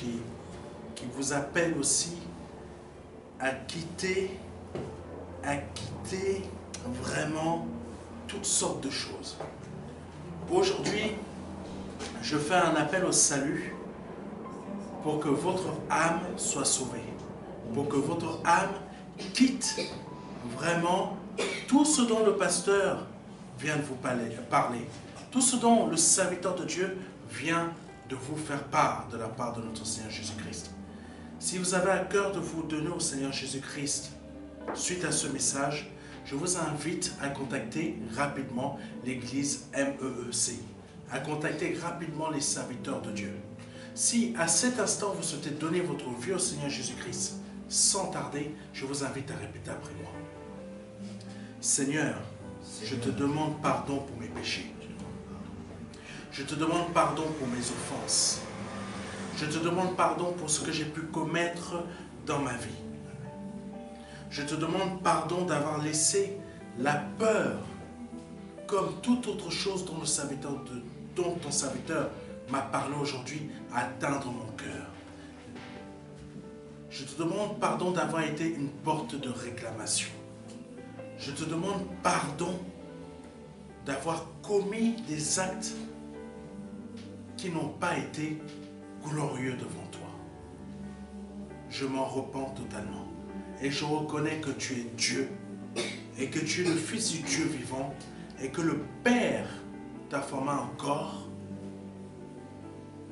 qui vous appelle aussi à quitter vraiment toutes sortes de choses. Aujourd'hui, je fais un appel au salut pour que votre âme soit sauvée, pour que votre âme quitte vraiment tout ce dont le pasteur vient de vous parler, tout ce dont le serviteur de Dieu vient de vous faire part de la part de notre Seigneur Jésus-Christ. Si vous avez à cœur de vous donner au Seigneur Jésus-Christ, suite à ce message, je vous invite à contacter rapidement l'église MEEC, à contacter rapidement les serviteurs de Dieu. Si à cet instant vous souhaitez donner votre vie au Seigneur Jésus-Christ, sans tarder, je vous invite à répéter après moi. Seigneur, je te demande pardon pour mes péchés. Je te demande pardon pour mes offenses. Je te demande pardon pour ce que j'ai pu commettre dans ma vie. Je te demande pardon d'avoir laissé la peur, comme toute autre chose dont ton serviteur m'a parlé aujourd'hui, atteindre mon cœur. Je te demande pardon d'avoir été une porte de réclamation. Je te demande pardon d'avoir commis des actes qui n'ont pas été glorieux devant toi. Je m'en repens totalement et je reconnais que tu es Dieu et que tu es le Fils du Dieu vivant et que le Père t'a formé un corps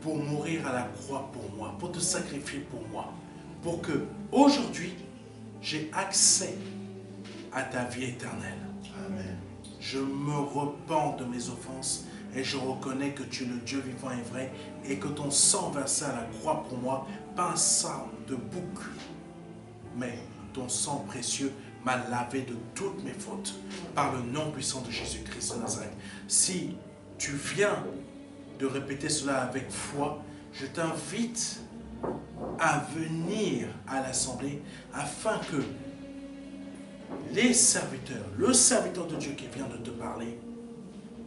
pour mourir à la croix pour moi, pour te sacrifier pour moi, pour que aujourd'hui j'ai accès à ta vie éternelle. Amen. Je me repens de mes offenses et je reconnais que tu es le Dieu vivant et vrai et que ton sang versé à la croix pour moi, pas un sang de bouc, mais ton sang précieux m'a lavé de toutes mes fautes par le nom puissant de Jésus-Christ de Nazareth. Si tu viens de répéter cela avec foi, je t'invite à venir à l'assemblée afin que les serviteurs, le serviteur de Dieu qui vient de te parler,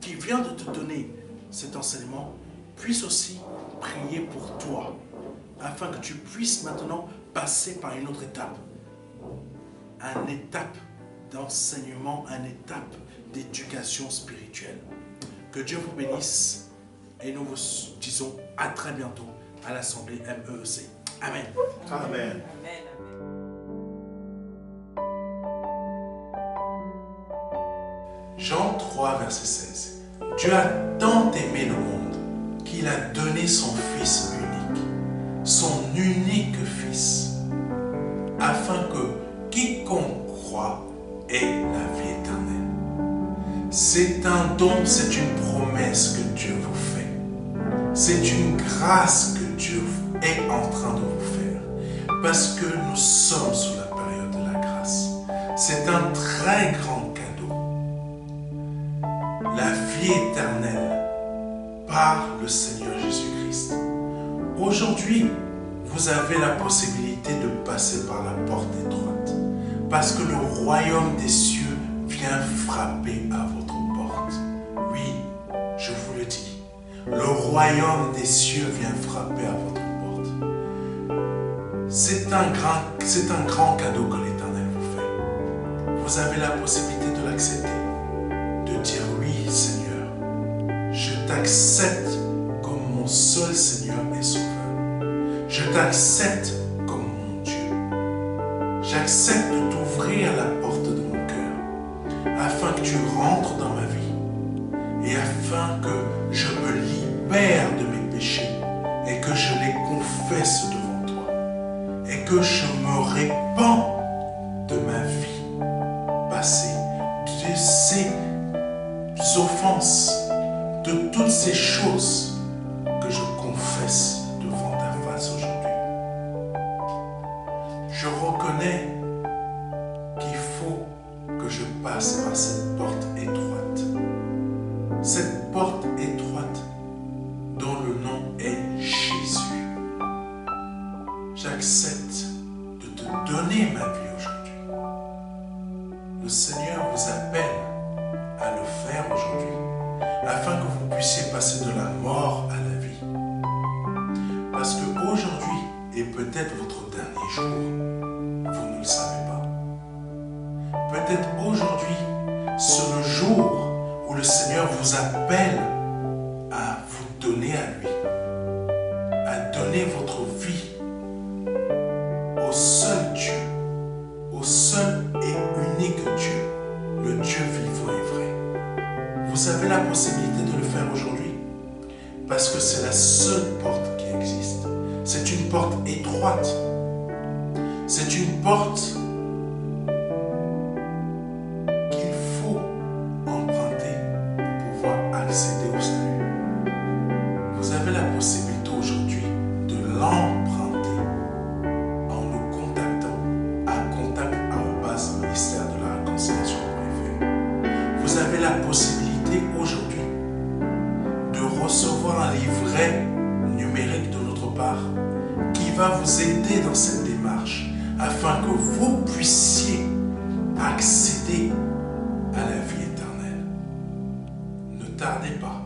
qui vient de te donner cet enseignement, puisse aussi prier pour toi, afin que tu puisses maintenant passer par une autre étape. Une étape d'enseignement, une étape d'éducation spirituelle. Que Dieu vous bénisse et nous vous disons à très bientôt à l'Assemblée MEEC. Amen. Amen. Jean 3, verset 16. Dieu a tant aimé le monde qu'il a donné son Fils unique Fils, afin que quiconque croit ait la vie éternelle. C'est un don, c'est une promesse que Dieu vous fait. C'est une grâce que Dieu est en train de vous faire, parce que nous sommes sous la période de la grâce. C'est un très grand cadeau. La vie éternelle par le Seigneur Jésus-Christ. Aujourd'hui, vous avez la possibilité de passer par la porte étroite, parce que le royaume des cieux vient frapper à votre porte. Oui, je vous le dis, le royaume des cieux vient frapper à votre porte. C'est un grand cadeau que l'Éternel vous fait. Vous avez la possibilité de l'accepter, de dire oui, Seigneur, je t'accepte comme mon seul Seigneur et Sauveur. Je t'accepte comme mon Dieu. J'accepte de t'ouvrir la porte de mon cœur que tu rentres dans ma vie et afin que je me libère de mes péchés et que je les confesse devant toi et que je me répands de ma vie passée, de ces offenses, de toutes ces choses que je confesse devant ta face aujourd'hui. Je reconnais qu'il faut que je passe par cette porte étroite. Cette porte étroite dont le nom est Jésus. J'accepte de te donner ma vie aujourd'hui. Le Seigneur vous appelle à le faire aujourd'hui, afin que vous puissiez passer de la mort à la vie. Parce qu'aujourd'hui est peut-être votre dernier jour, vous ne le savez pas. Peut-être aujourd'hui, c'est le jour où le Seigneur vous appelle à vous donner à lui, à donner votre vie au seul Dieu, au seul et unique Dieu, le Dieu vivant et vrai. Vous avez la possibilité de le faire aujourd'hui parce que c'est la seule porte qui existe. C'est une porte étroite. C'est une porte qu'il faut emprunter pour pouvoir accéder au salut. Vous avez la possibilité aujourd'hui de l'emprunter en nous contactant à contact@ministère de la réconciliation.fr. Vous avez la possibilité aujourd'hui de recevoir un livret numérique de notre part qui va vous aider dans cette démarche afin que vous puissiez accéder à la vie éternelle. Ne tardez pas.